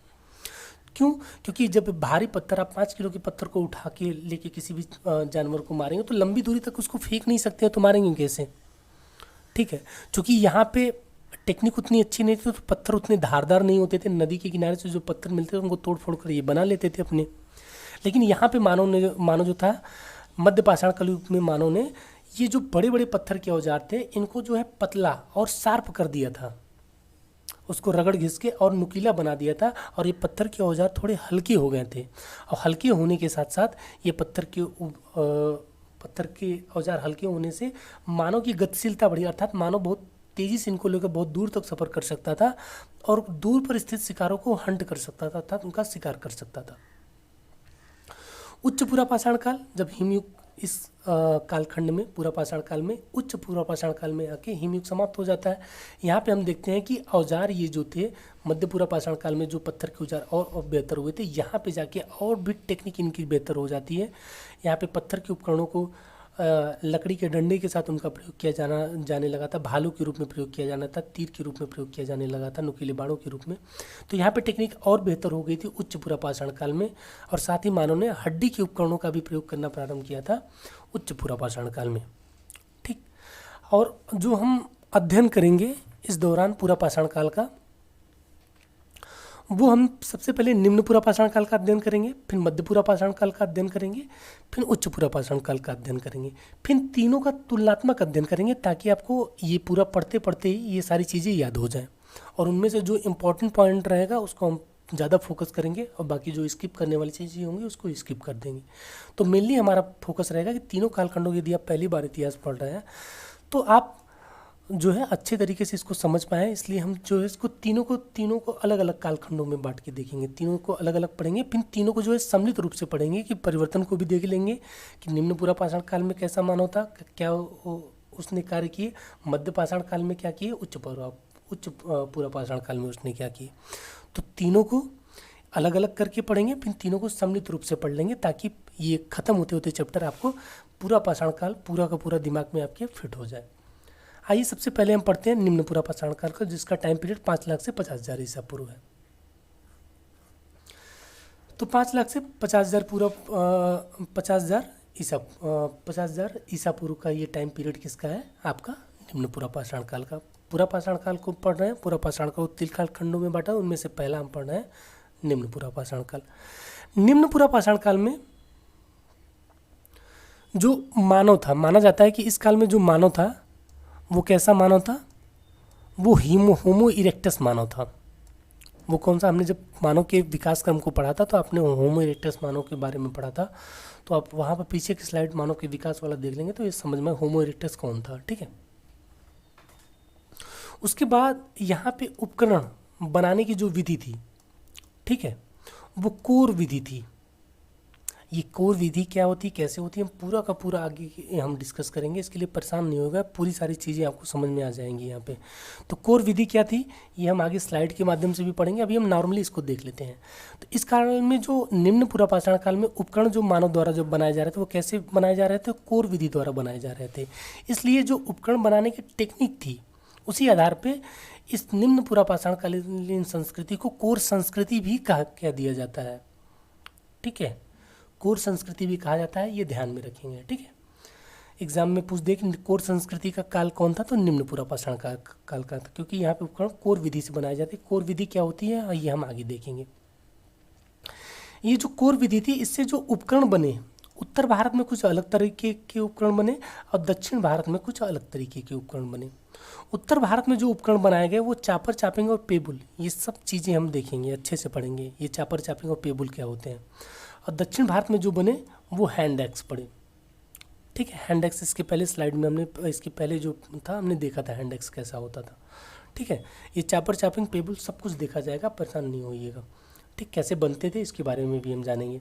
क्यों? क्योंकि जब भारी पत्थर आप 5 किलो के पत्थर को उठा के लेके किसी भी जानवर को मारेंगे तो लंबी दूरी तक उसको फेंक नहीं सकते हैं, तो मारेंगे कैसे? ठीक है, क्योंकि यहाँ पे टेक्निक उतनी अच्छी नहीं थी तो पत्थर उतने धारदार नहीं होते थे। नदी के किनारे से जो पत्थर मिलते थे उनको तोड़ फोड़ कर ये बना लेते थे अपने। लेकिन यहाँ पे मानव जो था मध्य पाषाण काल में मानव ने ये जो बड़े बड़े पत्थर के औजार थे इनको जो है पतला और शार्प कर दिया था, उसको रगड़ घिस के और नुकीला बना दिया था, और ये पत्थर के औजार थोड़े हल्के हो गए थे। और हल्के होने के साथ साथ ये पत्थर के औजार हल्के होने से मानव की गतिशीलता बढ़ी, अर्थात मानव बहुत तेज़ी से इनको लेकर बहुत दूर तक सफ़र कर सकता था और दूर पर स्थित शिकारों को हंट कर सकता था, अर्थात उनका शिकार कर सकता था। उच्च पूरा पाषाण काल, जब हिमयुग इस कालखंड में पूरा पाषाण काल में उच्च पूरा पाषाण काल में आके हिमयुग समाप्त हो जाता है। यहाँ पे हम देखते हैं कि औजार ये जो थे मध्य पूरा पाषाण काल में जो पत्थर के औजार और बेहतर हुए थे, यहाँ पे जाके और भी टेक्निक इनकी बेहतर हो जाती है। यहाँ पे पत्थर के उपकरणों को लकड़ी के डंडे के साथ उनका प्रयोग किया जाने लगा था, भालू के रूप में प्रयोग किया जाना था, तीर के रूप में प्रयोग किया जाने लगा था, नुकीले बाणों के रूप में। तो यहाँ पे टेक्निक और बेहतर हो गई थी उच्च पूरा पाषाण काल में, और साथ ही मानव ने हड्डी के उपकरणों का भी प्रयोग करना प्रारंभ किया था उच्च पूरा पाषाण काल में। ठीक, और जो हम अध्ययन करेंगे इस दौरान पूरा पाषाण काल का, वो हम सबसे पहले निम्न पूरा पाषाण काल का अध्ययन करेंगे, फिर मध्य पूरा पाषाण काल का अध्ययन करेंगे, फिर उच्च पूरा पाषाण काल का अध्ययन करेंगे, फिर तीनों का तुलनात्मक अध्ययन करेंगे ताकि आपको ये पूरा पढ़ते पढ़ते ही ये सारी चीज़ें याद हो जाएं। और उनमें से जो इम्पोर्टेंट पॉइंट रहेगा उसको हम ज़्यादा फोकस करेंगे और बाकी जो स्किप करने वाली चीज़ें होंगी उसको स्किप कर देंगे। तो मेनली हमारा फोकस रहेगा कि तीनों कालखंडों, यदि आप पहली बार इतिहास पढ़ रहे हैं तो आप जो है अच्छे तरीके से इसको समझ पाएँ, इसलिए हम जो है इसको तीनों को अलग अलग कालखंडों में बांट के देखेंगे, तीनों को अलग अलग पढ़ेंगे, फिर तीनों को जो है सम्मिलित रूप से पढ़ेंगे कि परिवर्तन को भी देख लेंगे कि निम्न पूरा पाषाण काल में कैसा मानव था, क्या उसने कार्य किए, मध्य पाषाण काल में क्या किए, उच्च पूरा पाषाण काल में उसने क्या किए। तो तीनों को अलग अलग करके पढ़ेंगे, फिर तीनों को सम्मिलित रूप से पढ़ लेंगे ताकि ये खत्म होते होते चैप्टर आपको पूरा पाषाण काल पूरा का पूरा दिमाग में आपके फिट हो जाए। आइए सबसे पहले हम पढ़ते हैं निम्न पूरा पाषाण काल का, जिसका टाइम पीरियड 5 लाख से 50,000 ईसा पूर्व है। तो 5 लाख से 50,000 पूर्व 50,000 ईसा पूर्व का ये टाइम पीरियड किसका है, आपका निम्न पूरा पाषाण काल का। पूरा पाषाण काल को पढ़ रहे हैं, पूरा पाषाण काल 3 कालखंडों में बांटा, उनमें से पहला हम पढ़ रहे हैं निम्न पूरा पाषाण काल। निम्न पूरा पाषाण काल में जो मानव था, माना जाता है कि इस काल में जो मानव था वो कैसा मानव था, वो होमो इरेक्टस मानव था। वो कौन सा, हमने जब मानव के विकास क्रम को पढ़ा था तो आपने होमो इरेक्टस मानव के बारे में पढ़ा था, तो आप वहाँ पर पीछे की स्लाइड मानव के विकास वाला देख लेंगे तो ये समझ में होमो इरेक्टस कौन था। ठीक है, उसके बाद यहाँ पे उपकरण बनाने की जो विधि थी, ठीक है, वो कोर विधि थी। ये कोर विधि क्या होती, कैसे होती है, हम पूरा का पूरा आगे हम डिस्कस करेंगे, इसके लिए परेशान नहीं होगा, पूरी सारी चीज़ें आपको समझ में आ जाएंगी यहाँ पे। तो कोर विधि क्या थी ये हम आगे स्लाइड के माध्यम से भी पढ़ेंगे, अभी हम नॉर्मली इसको देख लेते हैं। तो इस काल में जो निम्न पूरा पाषाण काल में उपकरण जो मानव द्वारा जो बनाए जा रहे थे वो कैसे बनाए जा रहे थे, कोर विधि द्वारा बनाए जा रहे थे। इसलिए जो उपकरण बनाने की टेक्निक थी उसी आधार पर इस निम्न पूरा पाषाण कालीन संस्कृति को कोर संस्कृति भी कह दिया जाता है। ठीक है, कोर संस्कृति भी कहा जाता है, ये ध्यान में रखेंगे। ठीक है, एग्जाम में पूछ दे कि कोर संस्कृति का काल कौन था, तो निम्न पूरा पाषाण काल का था, क्योंकि यहाँ पे उपकरण कोर विधि से बनाए जाते हैं। कोर विधि क्या होती है ये हम आगे देखेंगे। ये जो कोर विधि थी इससे जो उपकरण बने, उत्तर भारत में कुछ अलग तरीके के उपकरण बने और दक्षिण भारत में कुछ अलग तरीके के उपकरण बने। उत्तर भारत में जो उपकरण बनाए गए वो चापर, चापिंग और पेबुल, ये सब चीज़ें हम देखेंगे, अच्छे से पढ़ेंगे ये चापर, चापिंग और पेबुल क्या होते हैं। और दक्षिण भारत में जो बने वो हैंड एक्स पड़े। ठीक है, हैंड एक्स इसके पहले स्लाइड में हमने, इसके पहले जो था हमने देखा था हैंड एक्स कैसा होता था। ठीक है, ये चापर, चापिंग, पेबुल सब कुछ देखा जाएगा, परेशान नहीं होइएगा। ठीक, कैसे बनते थे इसके बारे में भी हम जानेंगे।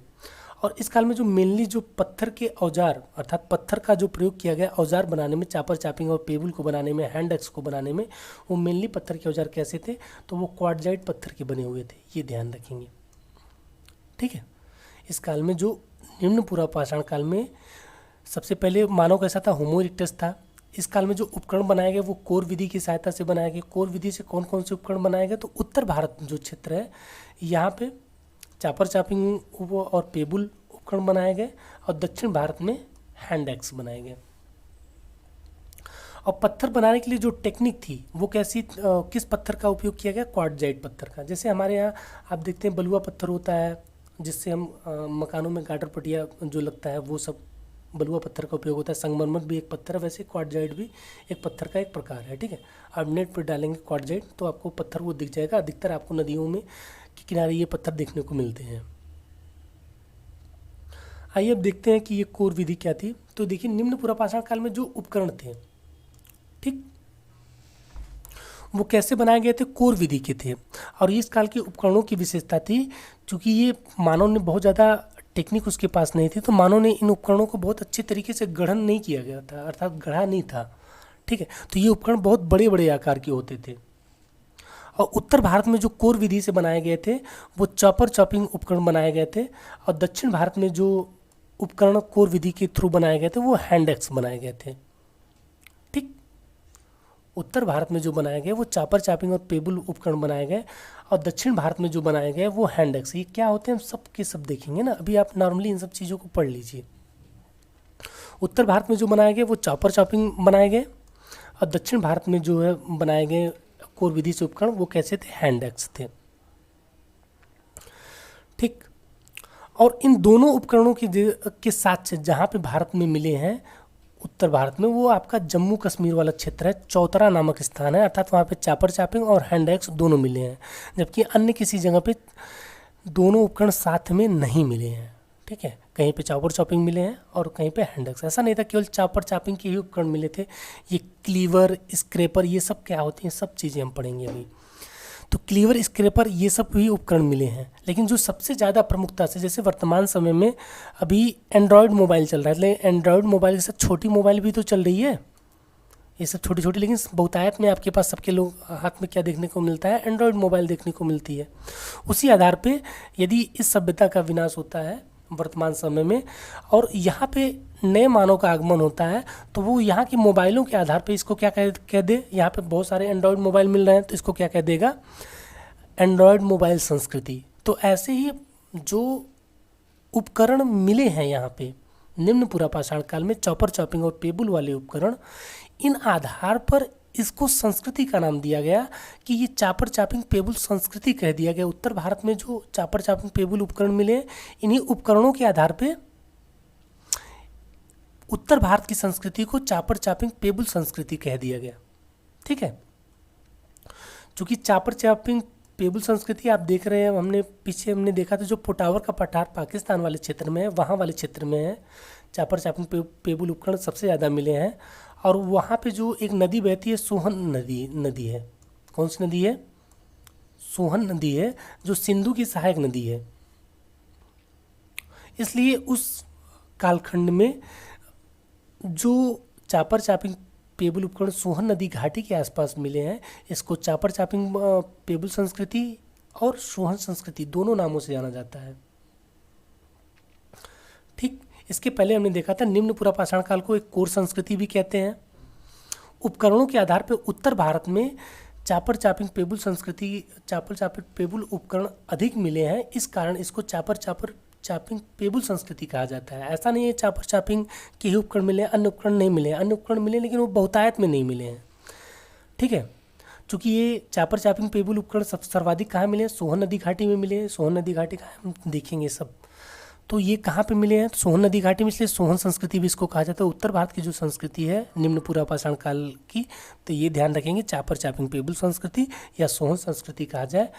और इस काल में जो मेनली जो पत्थर के औजार अर्थात पत्थर का जो प्रयोग किया गया औजार बनाने में, चापर, चापिंग और पेबुल को बनाने में, हैंड एक्स को बनाने में, वो मेनली पत्थर के औजार कैसे थे, तो वो क्वार्टजाइट पत्थर के बने हुए थे, ये ध्यान रखेंगे। ठीक है, इस काल में जो निम्न पूरा पाषाण काल में सबसे पहले मानव कैसा था, होमो इरेक्टस था। इस काल में जो उपकरण बनाए गए वो कोर विधि की सहायता से बनाए गए। कोर विधि से कौन कौन से उपकरण बनाए गए, तो उत्तर भारत जो क्षेत्र है यहाँ पे चापर, चापिंग और पेबुल उपकरण बनाए गए और दक्षिण भारत में हैंड एक्स बनाए गए। और पत्थर बनाने के लिए जो टेक्निक थी वो कैसी, किस पत्थर का उपयोग किया गया, क्वार्टजाइट पत्थर का। जैसे हमारे यहाँ आप देखते हैं बलुआ पत्थर होता है जिससे हम मकानों में गाटर पटिया जो लगता है वो सब बलुआ पत्थर का उपयोग होता है। संगमरमर भी एक पत्थर है, वैसे क्वार्टजाइट भी एक पत्थर का एक प्रकार है। ठीक है, आप नेट पर डालेंगे क्वार्टजाइट तो आपको पत्थर वो दिख जाएगा। अधिकतर आपको नदियों में के किनारे ये पत्थर देखने को मिलते हैं। आइए अब देखते हैं कि ये कोर विधि क्या थी। तो देखिए निम्न पूरा पाषाण काल में जो उपकरण थे, ठीक, वो कैसे बनाए गए थे, कोर विधि के थे। और इस काल के उपकरणों की विशेषता थी, चूँकि ये मानव ने बहुत ज़्यादा टेक्निक उसके पास नहीं थी, तो मानव ने इन उपकरणों को बहुत अच्छे तरीके से गढ़न नहीं किया गया था, अर्थात गढ़ा नहीं था। ठीक है, तो ये उपकरण बहुत बड़े बड़े आकार के होते थे। और उत्तर भारत में जो कोर विधि से बनाए गए थे वो चॉपर, चॉपिंग उपकरण बनाए गए थे। और दक्षिण भारत में जो उपकरण कोर विधि के थ्रू बनाए गए थे वो हैंड एक्स बनाए गए थे। ठीक, उत्तर भारत में जो बनाए गए वो चापर, चापिंग और पेबुल उपकरण बनाए गए और दक्षिण भारत में जो बनाए गए वो हैंड एक्स। ये क्या होते हैं हम सब के सब देखेंगे ना, अभी आप नॉर्मली इन सब चीज़ों को पढ़ लीजिए। उत्तर भारत में जो बनाए गए वो चापर, चापिंग बनाए गए और दक्षिण भारत में जो है बनाए गए कोर विधि से उपकरण, वो कैसे थे, हैंड एक्स थे। ठीक, और इन दोनों उपकरणों के साथ से जहाँ पे भारत में मिले हैं, उत्तर भारत में, वो आपका जम्मू कश्मीर वाला क्षेत्र है, चौतरा नामक स्थान है, अर्थात वहाँ पे चापर चापिंग और हैंड एक्स दोनों मिले हैं, जबकि अन्य किसी जगह पे दोनों उपकरण साथ में नहीं मिले हैं। ठीक है, कहीं पे चापर चॉपिंग मिले हैं और कहीं पे हैंड एक्स। ऐसा नहीं था केवल चापर चॉपिंग के ही उपकरण मिले थे, ये क्लीवर, स्क्रैपर, ये सब क्या होती हैं, सब चीज़ें हम पढ़ेंगे अभी। तो क्लीवर, स्क्रैपर, ये सब भी उपकरण मिले हैं, लेकिन जो सबसे ज़्यादा प्रमुखता से, जैसे वर्तमान समय में अभी एंड्रॉयड मोबाइल चल रहा है, लेकिन एंड्रॉयड मोबाइल के साथ छोटी मोबाइल भी तो चल रही है, ये सब छोटी छोटी, लेकिन बहुतायत में आपके पास सबके लोग हाथ में क्या देखने को मिलता है, एंड्रॉयड मोबाइल देखने को मिलती है। उसी आधार पे यदि इस सभ्यता का विनाश होता है वर्तमान समय में और यहाँ पे नए मानव का आगमन होता है, तो वो यहाँ की मोबाइलों के आधार पे इसको क्या कह दे, यहाँ पे बहुत सारे एंड्रॉयड मोबाइल मिल रहे हैं तो इसको क्या कह देगा, एंड्रॉयड मोबाइल संस्कृति। तो ऐसे ही जो उपकरण मिले हैं यहाँ पे निम्न पुरापाषाण काल में, चॉपर चॉपिंग और पेबुल वाले उपकरण, इन आधार पर इसको संस्कृति का नाम दिया गया कि ये चापर चापिंग पेबुल संस्कृति कह दिया गया। उत्तर भारत में जो चापर चापिंग पेबुल उपकरण मिले, इन्हीं उपकरणों के आधार पे उत्तर भारत की संस्कृति को चापर चापिंग पेबुल संस्कृति कह दिया गया। ठीक है, चूंकि चापर चापिंग पेबुल संस्कृति आप देख रहे हैं, हमने देखा था जो पोटावर का पठार पाकिस्तान वाले क्षेत्र में है, वहाँ वाले क्षेत्र में है, चापर चापिंग पेबुल उपकरण सबसे ज़्यादा मिले हैं। और वहाँ पे जो एक नदी बहती है, सोहन नदी है। कौन सी नदी है? सोहन नदी है, जो सिंधु की सहायक नदी है। इसलिए उस कालखंड में जो चापर चापिंग पेबुल उपकरण सोहन नदी घाटी के आसपास मिले हैं, इसको चापर चापिंग पेबुल संस्कृति और सोहन संस्कृति दोनों नामों से जाना जाता है। ठीक, इसके पहले हमने देखा था निम्न पुरापाषाण काल को एक कोर संस्कृति भी कहते हैं। उपकरणों के आधार पर उत्तर भारत में चापर चापिंग पेबुल संस्कृति, चापर चापिंग पेबुल उपकरण अधिक मिले हैं, इस कारण इसको चापर चापिंग पेबुल संस्कृति कहा जाता है। ऐसा नहीं है चापर चापिंग के ही उपकरण मिले, अन्य उपकरण नहीं मिले, अन्य उपकरण मिले लेकिन वो बहुतायत में नहीं मिले हैं। ठीक है, चूँकि ये चापर चापिंग पेबुल उपकरण सब सर्वाधिक कहाँ मिले हैं, सोहन नदी घाटी में मिले हैं। सोहन नदी घाटी कहाँ हम देखेंगे सब, तो ये कहाँ पे मिले हैं, सोहन नदी घाटी में, इसलिए सोहन संस्कृति भी इसको कहा जाता है। उत्तर भारत की जो संस्कृति है निम्न पुरापाषाण काल की, तो ये ध्यान रखेंगे चापर चापिंग पेबुल संस्कृति या सोहन संस्कृति कहा जाए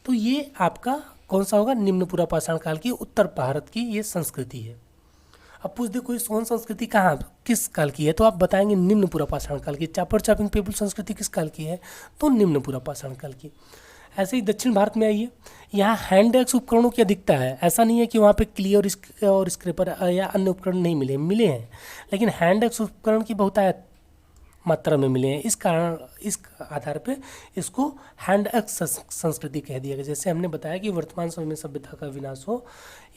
तो ये आपका कौन सा होगा, निम्न पुरापाषाण काल की उत्तर भारत की ये संस्कृति है। अब पूछ दे कोई सोहन संस्कृति कहाँ किस काल की है, तो आप बताएंगे निम्न पुरापाषाण काल की। चापर चापिंग पेबुल संस्कृति किस काल की है, तो निम्न पुरापाषाण काल की। ऐसे ही दक्षिण भारत में आइए, यहाँ हैंड एक्स उपकरणों की अधिकता है। ऐसा नहीं है कि वहाँ पे क्ली और स्क्रैपर या अन्य उपकरण नहीं मिले हैं, लेकिन हैंड एक्स उपकरण की बहुतायत मात्रा में मिले हैं। इस कारण इस आधार पे इसको हैंड एक्स संस्कृति कह दिया गया। जैसे हमने बताया कि वर्तमान समय में सभ्यता का विनाश हो,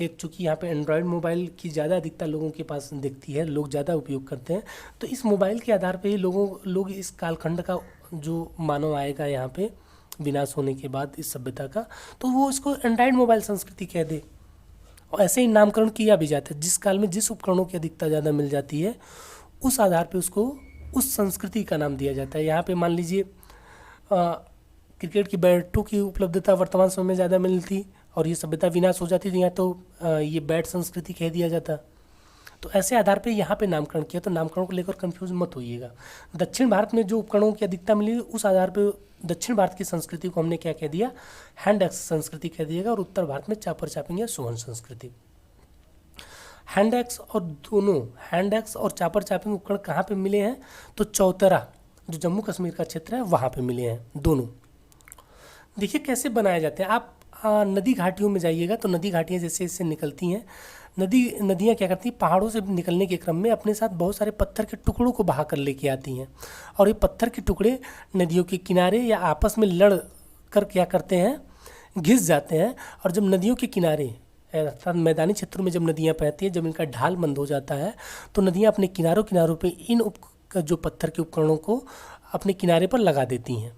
एक चूँकि यहाँ पे एंड्रॉयड मोबाइल की ज़्यादा अधिकता लोगों के पास दिखती है, लोग ज़्यादा उपयोग करते हैं, तो इस मोबाइल के आधार पे ही लोग इस कालखंड का जो मानव आएगा यहाँ पे विनाश होने के बाद इस सभ्यता का, तो वो इसको एंड्रॉयड मोबाइल संस्कृति कह दे। और ऐसे ही नामकरण किया भी जाता है। जिस काल में जिस उपकरणों की अधिकता ज़्यादा मिल जाती है, उस आधार पे उसको उस संस्कृति का नाम दिया जाता है। यहाँ पे मान लीजिए क्रिकेट की बैटों की उपलब्धता वर्तमान समय में ज़्यादा मिलती और ये सभ्यता विनाश हो जाती थी, यहाँ तो ये बैट संस्कृति कह दिया जाता। तो ऐसे आधार पे यहाँ पे नामकरण किया, तो नामकरण को लेकर कंफ्यूज मत होइएगा। दक्षिण भारत में जो उपकरणों की अधिकता मिली, उस आधार पे दक्षिण भारत की संस्कृति को हमने क्या कह दिया, हैंड एक्स संस्कृति कह दिएगा, और उत्तर भारत में चापर चापिंग या सोहन संस्कृति। हैंड एक्स और चापर चापिंग उपकरण कहाँ पे मिले हैं, तो चौतरा जो जम्मू कश्मीर का क्षेत्र है वहाँ पे मिले हैं दोनों। देखिए कैसे बनाए जाते हैं। आप नदी घाटियों में जाइएगा तो नदी घाटियाँ जैसे इससे निकलती हैं, नदियाँ क्या करती हैं, पहाड़ों से निकलने के क्रम में अपने साथ बहुत सारे पत्थर के टुकड़ों को बहा कर लेके आती हैं, और ये पत्थर के टुकड़े नदियों के किनारे या आपस में लड़ कर क्या करते हैं, घिस जाते हैं। और जब नदियों के किनारे अर्थात मैदानी क्षेत्रों में जब नदियाँ बहती हैं, जब इनका ढाल बंद हो जाता है, तो नदियाँ अपने किनारों पे इन जो पत्थर के उपकरणों को अपने किनारे पर लगा देती हैं।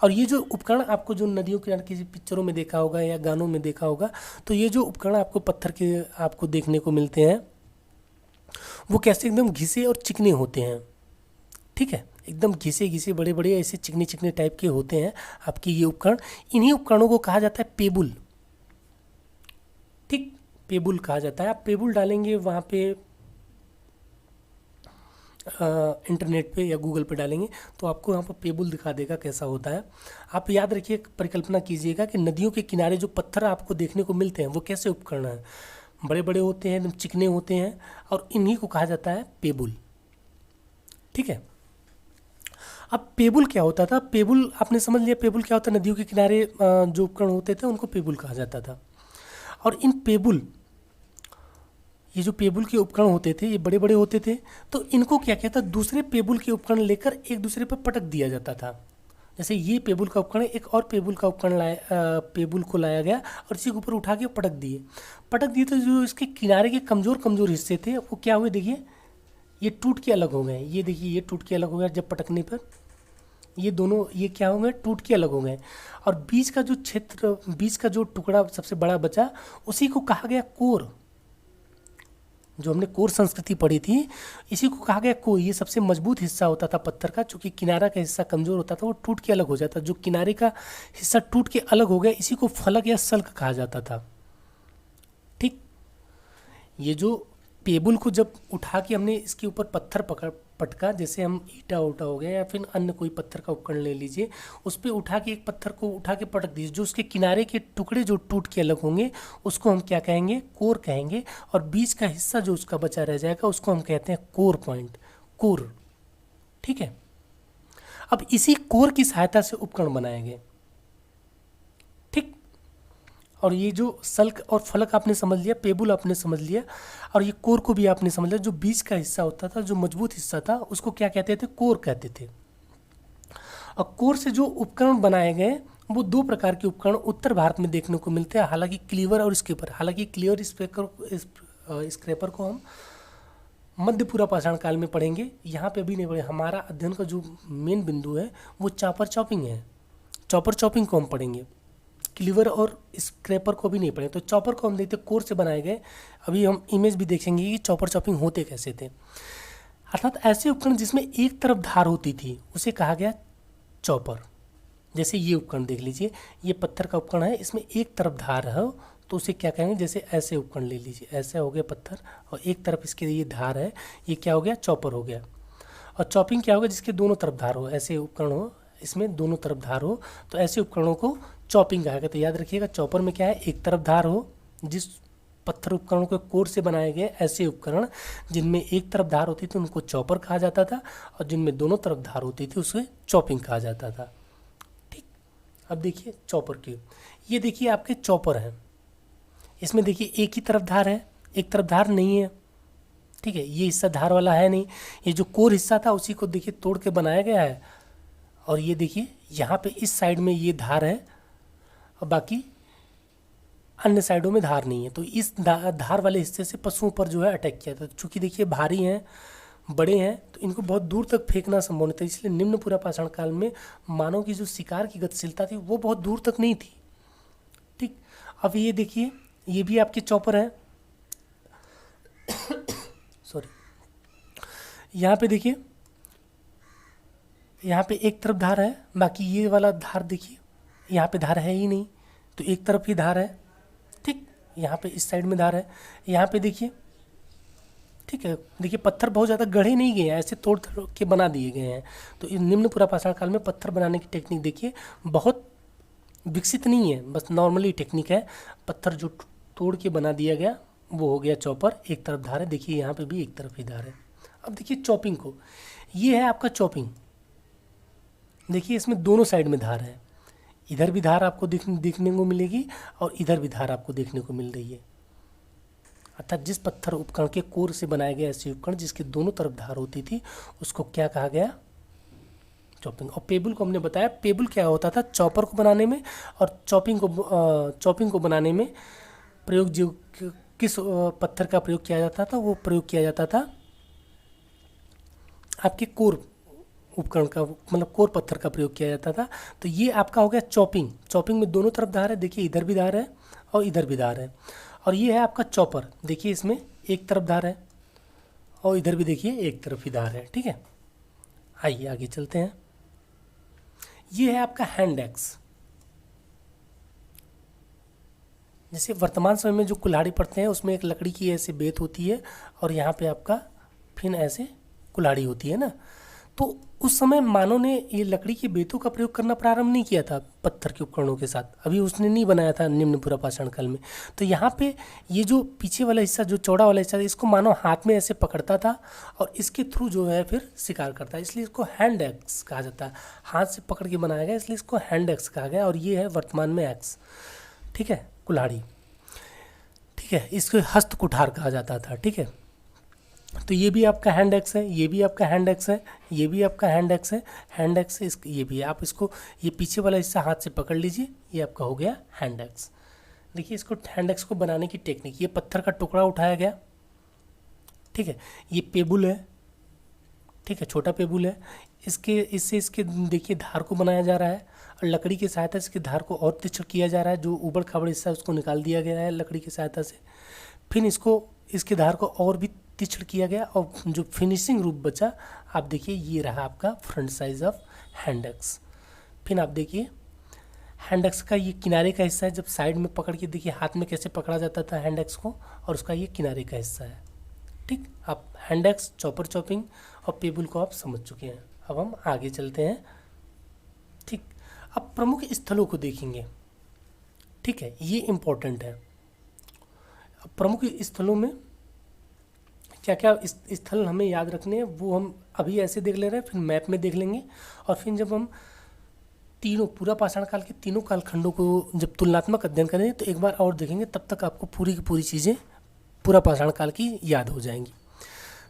और ये जो उपकरण आपको जो नदियों के किनारे किसी पिक्चरों में देखा होगा या गानों में देखा होगा, तो ये जो उपकरण आपको पत्थर के आपको देखने को मिलते हैं, वो कैसे एकदम घिसे और चिकने होते हैं। ठीक है, एकदम घिसे घिसे बड़े बड़े ऐसे चिकने चिकने टाइप के होते हैं आपके ये उपकरण। इन्हीं उपकरणों को कहा जाता है पेबुल। ठीक, पेबुल कहा जाता है। आप पेबुल डालेंगे वहाँ पे इंटरनेट पे या गूगल पे डालेंगे तो आपको यहाँ पर पेबुल दिखा देगा कैसा होता है। आप याद रखिए, परिकल्पना कीजिएगा कि नदियों के किनारे जो पत्थर आपको देखने को मिलते हैं वो कैसे उपकरण हैं, बड़े बड़े होते हैं, एकदम चिकने होते हैं, और इन्हीं को कहा जाता है पेबुल। ठीक है, अब पेबुल क्या होता था? पेबुल आपने समझ लिया, पेबुल क्या होता है? नदियों के किनारे जो उपकरण होते थे उनको पेबुल कहा जाता था। और इन पेबुल, ये जो पेबुल के उपकरण होते थे ये बड़े बड़े होते थे, तो इनको क्या किया था, दूसरे पेबुल के उपकरण लेकर एक दूसरे पर पटक दिया जाता था। जैसे ये पेबुल का उपकरण, एक और पेबुल का उपकरण पेबुल को लाया गया और इसी के ऊपर उठा के पटक दिए तो जो इसके किनारे के कमज़ोर कमज़ोर हिस्से थे वो क्या हुए, देखिए ये टूट के अलग हो गए। ये देखिए ये टूट के अलग हो गया जब पटकने पर, ये दोनों ये क्या हो गए, टूट के अलग हो गए। और बीच का जो क्षेत्र, बीच का जो टुकड़ा सबसे बड़ा बचा, उसी को कहा गया कोर। जो हमने कोर संस्कृति पढ़ी थी, इसी को कहा गया कोर। ये सबसे मजबूत हिस्सा होता था पत्थर का, चूँकि किनारा का हिस्सा कमज़ोर होता था वो टूट के अलग हो जाता। जो किनारे का हिस्सा टूट के अलग हो गया, इसी को फलक या सल्क कहा जाता था। ठीक, ये जो पेबुल को जब उठा के हमने इसके ऊपर पत्थर पटका, जैसे हम ईटा उटा हो गया या फिर अन्य कोई पत्थर का उपकरण ले लीजिए, उस पर उठा के एक पत्थर को उठा के पटक दीजिए, जो उसके किनारे के टुकड़े जो टूट के अलग होंगे उसको हम क्या कहेंगे, कोर कहेंगे। और बीच का हिस्सा जो उसका बचा रह जाएगा उसको हम कहते हैं कोर पॉइंट, कोर। ठीक है, अब इसी कोर की सहायता से उपकरण बनाए गए। ठीक, और ये जो सल्क और फलक आपने समझ लिया, पेबुल आपने समझ लिया, और ये कोर को भी आपने समझ लिया। जो बीच का हिस्सा होता था, जो मजबूत हिस्सा था, उसको क्या कहते थे, कोर कहते थे। और कोर से जो उपकरण बनाए गए वो दो प्रकार के उपकरण उत्तर भारत में देखने को मिलते हैं, हालांकि क्लीवर और स्क्रेपर। हालांकि क्लीवर स्क्रेपर को हम मध्यपूरा पाषाण काल में पढ़ेंगे, यहाँ पे अभी नहीं पढ़े। हमारा अध्ययन का जो मेन बिंदु है वो चॉपर चॉपिंग है। चॉपर चॉपिंग को हम पढ़ेंगे, क्लीवर और स्क्रैपर को भी नहीं पढ़े। तो चॉपर को हम देखते कोर से बनाए गए। अभी हम इमेज भी देखेंगे कि चॉपर चॉपिंग होते कैसे थे। अर्थात ऐसे उपकरण जिसमें एक तरफ धार होती थी उसे कहा गया चॉपर। जैसे ये उपकरण देख लीजिए, ये पत्थर का उपकरण है, इसमें एक तरफ धार है तो उसे क्या कहेंगे, जैसे ऐसे उपकरण ले लीजिए, ऐसे हो गया पत्थर और एक तरफ इसके ये धार है, ये क्या हो गया, चॉपर हो गया। और चॉपिंग क्या होगा, जिसके दोनों तरफ धार हो, ऐसे उपकरण हो इसमें दोनों तरफ धार हो, तो ऐसे उपकरणों को चॉपिंग कहा गया। तो याद रखिएगा, चॉपर में क्या है, एक तरफ धार हो। जिस पत्थर उपकरणों के कोर से बनाए गए ऐसे उपकरण जिनमें एक तरफ धार होती थी उनको चॉपर कहा जाता था, और जिनमें दोनों तरफ धार होती थी उसे चॉपिंग कहा जाता था। ठीक, अब देखिए चॉपर की, ये देखिए आपके चॉपर हैं, इसमें देखिए एक ही तरफ धार है, एक तरफ धार नहीं है। ठीक है, ये हिस्सा धार वाला है नहीं। ये जो कोर हिस्सा था उसी को देखिए तोड़ के बनाया गया है, और ये देखिए यहाँ पे इस साइड में ये धार है और बाकी अन्य साइडों में धार नहीं है। तो इस धार वाले हिस्से से पशुओं पर जो है अटैक किया था। चूँकि देखिए भारी हैं, बड़े हैं, तो इनको बहुत दूर तक फेंकना संभव नहीं था, इसलिए निम्न पूरा पाषाण काल में मानव की जो शिकार की गतिशीलता थी वो बहुत दूर तक नहीं थी। ठीक, अब ये देखिए ये भी आपके चॉपर हैं। सॉरी, यहाँ पे देखिए, यहाँ पे एक तरफ धार है, बाकी ये वाला धार देखिए यहाँ पे धार है ही नहीं, तो एक तरफ ही धार है। ठीक, यहाँ पे इस साइड में धार है, यहाँ पे देखिए। ठीक है, देखिए पत्थर बहुत ज़्यादा गढ़े नहीं गए हैं, ऐसे तोड़ तोड़ के बना दिए गए हैं। तो इस निम्न पूरा पाषाण काल में पत्थर बनाने की टेक्निक देखिए बहुत विकसित नहीं है, बस नॉर्मली टेक्निक है। पत्थर जो तोड़ के बना दिया गया वो हो गया चॉपर। एक तरफ धार है, देखिए यहाँ पे भी एक तरफ ही धार है। अब देखिए चॉपिंग को, ये है आपका चॉपिंग। देखिए इसमें दोनों साइड में धार है, इधर भी धार आपको देखने को मिलेगी और इधर भी धार आपको देखने को मिल रही है। अर्थात जिस पत्थर उपकरण के कोर से बनाए गए ऐसे उपकरण जिसके दोनों तरफ धार होती थी उसको क्या कहा गया, चॉपिंग। और पेबुल को हमने बताया, पेबुल क्या होता था, चॉपर को बनाने में और चॉपिंग को बनाने में प्रयोग जो किस पत्थर का प्रयोग किया जाता था, वो प्रयोग किया जाता था आपके कोर उपकरण का, मतलब कोर पत्थर का प्रयोग किया जाता था। तो ये आपका हो गया चॉपिंग। चॉपिंग में दोनों तरफ धार है, देखिए इधर भी धार है और इधर भी धार है। और ये है आपका चॉपर, देखिए इसमें एक तरफ धार है और इधर भी देखिए एक तरफ ही धार है। ठीक है, आइए आगे चलते हैं। ये है आपका हैंड एक्स। जैसे वर्तमान समय में जो कुल्हाड़ी पढ़ते हैं उसमें एक लकड़ी की ऐसे बेत होती है और यहाँ पे आपका फिर ऐसे कुल्हाड़ी होती है ना। तो उस समय मानव ने ये लकड़ी की बेतों का प्रयोग करना प्रारंभ नहीं किया था पत्थर के उपकरणों के साथ, अभी उसने नहीं बनाया था निम्न पूरा पाषाण काल में। तो यहाँ पे ये जो पीछे वाला हिस्सा, जो चौड़ा वाला हिस्सा, इसको मानव हाथ में ऐसे पकड़ता था और इसके थ्रू जो है फिर शिकार करता है, इसलिए इसको हैंड एक्स कहा जाता है। हाथ से पकड़ के बनाया गया इसलिए इसको हैंड एक्स कहा गया। और ये है वर्तमान में एक्स, ठीक है, कुल्हाड़ी, ठीक है। इसको हस्त कुठार कहा जाता था, ठीक है। तो ये भी आपका हैंड एक्स है, ये भी आपका हैंड एक्स है, ये भी आपका हैंड एक्स है, हैंड एक्स है, ये भी है। आप इसको ये पीछे वाला हिस्सा हाथ से पकड़ लीजिए, ये आपका हो गया हैंड एक्स। देखिए इसको हैंड एक्स को बनाने की टेक्निक, ये पत्थर का टुकड़ा उठाया गया, ठीक है। ये पेबुल है, ठीक है, छोटा पेबुल है। इससे इसके देखिए धार को बनाया जा रहा है और लकड़ी की सहायता से इसकी धार को और तिरछा किया जा रहा है। जो ऊबड़ खाबड़ हिस्सा है उसको निकाल दिया गया है लकड़ी की सहायता से। फिर इसकी धार को और भी तिरछा किया गया और जो फिनिशिंग रूप बचा, आप देखिए ये रहा आपका front size of hand axe. फिर आप देखिए हैंड एक्स का ये किनारे का हिस्सा है, जब साइड में पकड़ के देखिए हाथ में कैसे पकड़ा जाता था हैंड एक्स को, और उसका ये किनारे का हिस्सा है, ठीक। आप हैंड एक्स, चॉपर चॉपिंग और पेबुल को आप समझ चुके हैं। अब हम आगे चलते हैं, ठीक। अब प्रमुख स्थलों को देखेंगे, ठीक है, ये इम्पोर्टेंट है। अब प्रमुख स्थलों में क्या क्या स्थल हमें याद रखने हैं वो हम अभी ऐसे देख ले रहे हैं, फिर मैप में देख लेंगे। और फिर जब हम तीनों पूरा पाषाण काल के तीनों कालखंडों को जब तुलनात्मक अध्ययन करेंगे तो एक बार और देखेंगे, तब तक आपको पूरी की पूरी चीज़ें पूरा पाषाण काल की याद हो जाएंगी।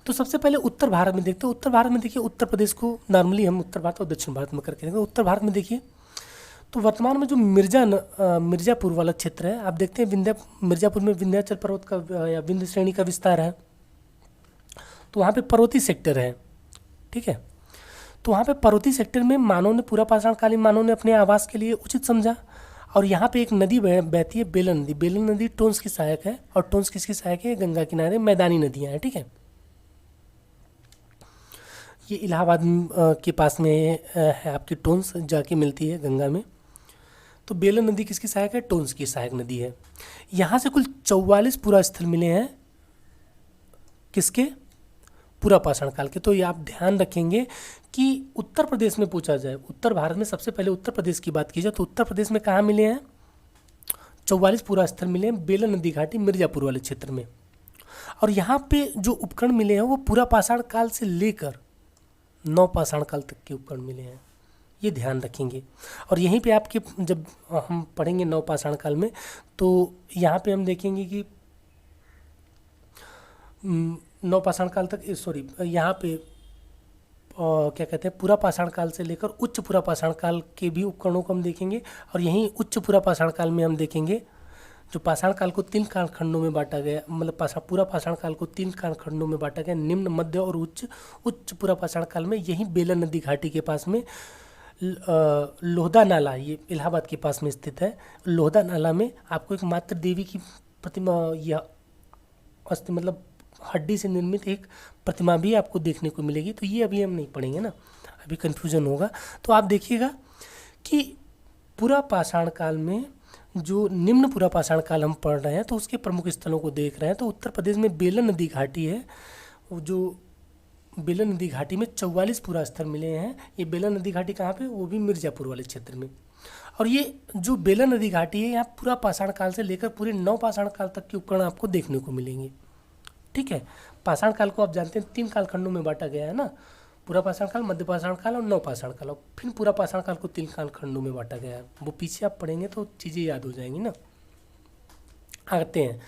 तो सबसे पहले उत्तर भारत में देखते हैं। उत्तर भारत में देखिए, उत्तर प्रदेश को नॉर्मली हम उत्तर भारत और दक्षिण भारत में करके देखेंगे। उत्तर भारत में देखिए तो वर्तमान में जो मिर्ज़ापुर वाला क्षेत्र है, आप देखते हैं मिर्ज़ापुर में विंध्याचल पर्वत का या विंध्य श्रेणी का विस्तार है, तो वहाँ पे पर्वतीय सेक्टर है, ठीक है। तो वहाँ पे पर्वतीय सेक्टर में मानव ने पूरा पाषाण कालीन मानव ने अपने आवास के लिए उचित समझा। और यहाँ पे एक नदी बहती है, बेलन नदी। बेलन नदी टोन्स की सहायक है, और टोन्स किसकी सहायक है? गंगा किनारे मैदानी नदियाँ हैं, ठीक है। ये इलाहाबाद के पास में है आपकी टोन्स, जाके मिलती है गंगा में। तो बेलन नदी किसकी सहायक है? टोन्स की सहायक नदी है। यहाँ से कुल 44 पुरा स्थल मिले हैं, किसके? पूरा पाषाण काल के। तो ये आप ध्यान रखेंगे कि उत्तर प्रदेश में पूछा जाए, उत्तर भारत में सबसे पहले उत्तर प्रदेश की बात की जाए तो उत्तर प्रदेश में कहाँ मिले हैं? 44 पुरा स्थल मिले हैं बेलन नदी घाटी मिर्ज़ापुर वाले क्षेत्र में। और यहाँ पे जो उपकरण मिले हैं वो पूरा पाषाण काल से लेकर नव पाषाण काल तक के उपकरण मिले हैं, ये ध्यान रखेंगे। और यहीं पे आपके जब हम पढ़ेंगे नव पाषाण काल में तो यहाँ पे हम देखेंगे कि नव पाषाण काल तक, सॉरी, यहाँ पे क्या कहते हैं, पूरा पाषाण काल से लेकर उच्च पूरा पाषाण काल के भी उपकरणों को हम देखेंगे। और यहीं उच्च पूरा पाषाण काल में हम देखेंगे जो पाषाण काल को 3 कालखंडों में बांटा गया, मतलब पूरा पाषाण काल को 3 कालखंडों में बांटा गया, निम्न, मध्य और उच्च। उच्च पूरा पाषाण काल में यहीं बेलन नदी घाटी के पास में लोहदा नाला, ये इलाहाबाद के पास में स्थित है, लोहदा नाला में आपको एक मातृ देवी की प्रतिमा या अस्थि मतलब हड्डी से निर्मित एक प्रतिमा भी आपको देखने को मिलेगी। तो ये अभी हम नहीं पढ़ेंगे ना, अभी कन्फ्यूजन होगा। तो आप देखिएगा कि पूरा पाषाण काल में जो निम्न पूरा पाषाण काल हम पढ़ रहे हैं तो उसके प्रमुख स्थलों को देख रहे हैं। तो उत्तर प्रदेश में बेलन नदी घाटी है, वो जो बेलन नदी घाटी में 44 पुरा स्थल मिले हैं। ये बेलन नदी घाटी कहाँ पे? वो भी मिर्ज़ापुर वाले क्षेत्र में। और ये जो बेलन नदी घाटी है यहाँ पूरा पाषाण काल से लेकर पूरे नव पाषाण काल तक के उपकरण आपको देखने को मिलेंगे, ठीक है। पाषाण काल को आप जानते हैं 3 कालखंडों में बांटा गया है ना, पूरा पाषाण काल, मध्य पाषाण काल और नव पाषाण काल। और फिर पूरा पाषाण काल को 3 कालखंडों में बांटा गया है, वो पीछे आप पढ़ेंगे तो चीज़ें याद हो जाएंगी ना। आते हैं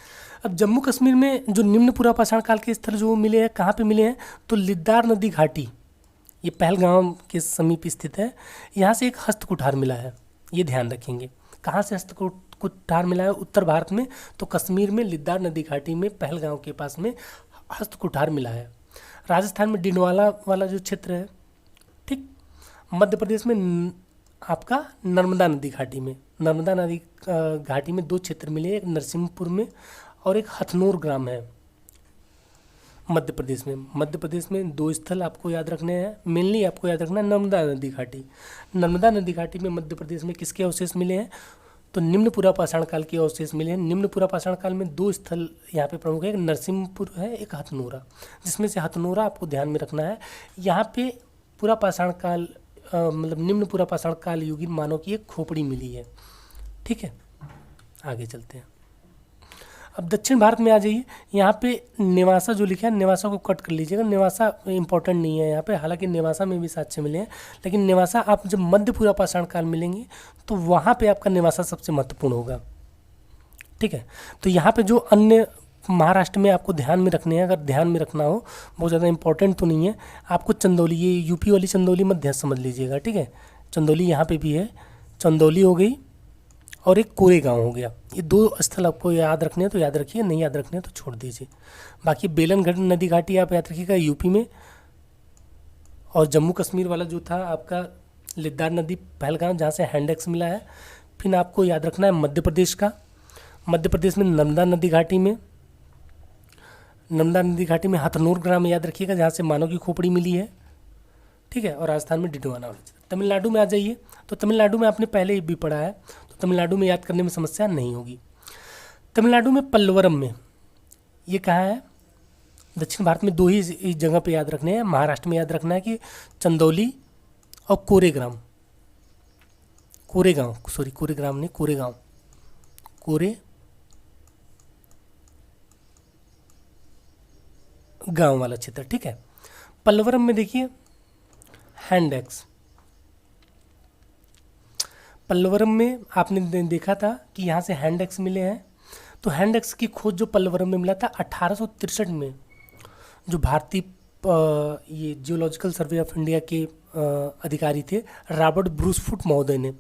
अब जम्मू कश्मीर में जो निम्न पूरा पाषाण काल के स्थल जो मिले हैं, कहाँ पे मिले हैं? तो लिद्दार नदी घाटी, ये पहलगाम के समीप स्थित है। यहाँ से एक हस्त कुठार मिला है, ये ध्यान रखेंगे। कहाँ से हस्त कुठार मिला है? उत्तर भारत में, तो कश्मीर में लिद्दार नदी घाटी में पहलगाम के पास में हस्त कुठार मिला है। राजस्थान में डिंडवाला वाला जो क्षेत्र है, ठीक। मध्य प्रदेश में आपका नर्मदा नदी घाटी में, नर्मदा नदी घाटी में 2 क्षेत्र मिले, एक नरसिंहपुर में और एक हथनोर ग्राम है। मध्य प्रदेश में। मध्य प्रदेश में दो स्थल आपको याद रखने हैं, मेनली आपको याद रखना है नर्मदा नदी घाटी। नर्मदा नदी घाटी में मध्य प्रदेश में किसके अवशेष मिले हैं? तो निम्न पुरा पाषाण काल के अवशेष मिले हैं। निम्न पुरा पाषाण काल में दो स्थल यहाँ पे प्रमुख है, एक नरसिंहपुर है, एक हथनोरा, जिसमें से हथनोरा आपको ध्यान में रखना है। यहाँ पे पुरा पाषाण काल मतलब निम्न पुरा पाषाण काल युगीन मानव की एक खोपड़ी मिली है। ठीक है, आगे चलते हैं। अब दक्षिण भारत में आ जाइए। यहाँ पे नेवासा जो लिखा है, नेवासा को कट कर लीजिएगा, नेवासा इंपॉर्टेंट नहीं है यहाँ पे, हालांकि नेवासा में भी साक्ष्य मिले हैं, लेकिन नेवासा आप जब मध्य पुरा पाषाण काल मिलेंगे तो वहाँ पे आपका नेवासा सबसे महत्वपूर्ण होगा। ठीक है, तो यहाँ पे जो अन्य महाराष्ट्र में आपको ध्यान में रखने हैं, अगर ध्यान में रखना हो, बहुत ज़्यादा इंपॉर्टेंट तो नहीं है आपको, चंदौली, ये यूपी वाली चंदौली मत ध्यान समझ लीजिएगा। ठीक है, चंदौली यहाँ पे भी है, चंदौली हो गई और एक कोरेगांव हो गया। ये दो स्थल आपको याद रखने हैं तो याद रखिए, नहीं याद रखने हैं तो छोड़ दीजिए। बाकी बेलन नदी घाटी आप याद रखिएगा यूपी में, और जम्मू कश्मीर वाला जो था आपका लिद्दार नदी पहलगाम, जहाँ से हैंडेक्स मिला है। फिर आपको याद रखना है मध्य प्रदेश का, मध्य प्रदेश में नर्मदा नदी घाटी में, नर्मदा नदी घाटी में हथनोर ग्राम याद रखिएगा, जहाँ से मानव की खोपड़ी मिली है। ठीक है, और राजस्थान में डिडवाना। तमिलनाडु में आ जाइए, तो तमिलनाडु में आपने पहले ही भी पढ़ा है, तो तमिलनाडु में याद करने में समस्या नहीं होगी। तमिलनाडु में पल्लवरम में, ये कहाँ है? दक्षिण भारत में दो ही इस जगह पे याद रखने हैं। महाराष्ट्र में याद रखना है कि चंदौली और कोरेगांव, कोरेगांव नहीं, गांव वाला क्षेत्र। ठीक है, पल्लवरम में देखिए हैंडेक्स, पल्लवरम में आपने देखा था कि यहाँ से हैंडेक्स मिले हैं। तो हैंडेक्स की खोज जो पल्लवरम में मिला था 1863 में, जो भारतीय ये जियोलॉजिकल सर्वे ऑफ इंडिया के अधिकारी थे रॉबर्ट ब्रूसफुट महोदय ने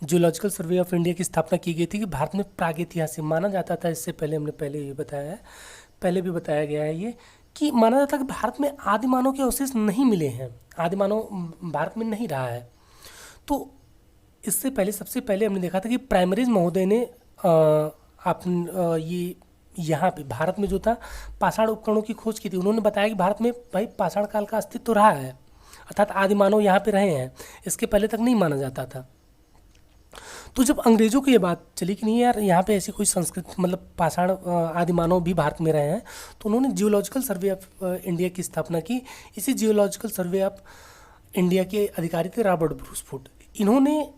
जियोलॉजिकल सर्वे ऑफ इंडिया की स्थापना की गई थी कि भारत में प्रागैतिहासिक माना जाता था। इससे पहले हमने पहले भी बताया गया है ये, कि माना जाता है कि भारत में आदि मानव के अवशेष नहीं मिले हैं, आदि मानव भारत में नहीं रहा है। तो इससे पहले, सबसे पहले हमने देखा था कि प्राइमरीज महोदय ने ये यहाँ पे भारत में जो था पाषाण उपकरणों की खोज की थी। उन्होंने बताया कि भारत में भाई पाषाण काल का अस्तित्व रहा है, अर्थात आदि मानव यहाँ पे रहे हैं, इसके पहले तक नहीं माना जाता था। तो जब अंग्रेजों की ये बात चली कि नहीं यार, यहाँ पे ऐसी कोई संस्कृत मतलब पाषाण आदि मानव भी भारत में रहे हैं, तो उन्होंने जियोलॉजिकल सर्वे ऑफ इंडिया की स्थापना की। इसी जियोलॉजिकल सर्वे ऑफ इंडिया के अधिकारी थे रॉबर्ट ब्रूसफुट। इन्होंने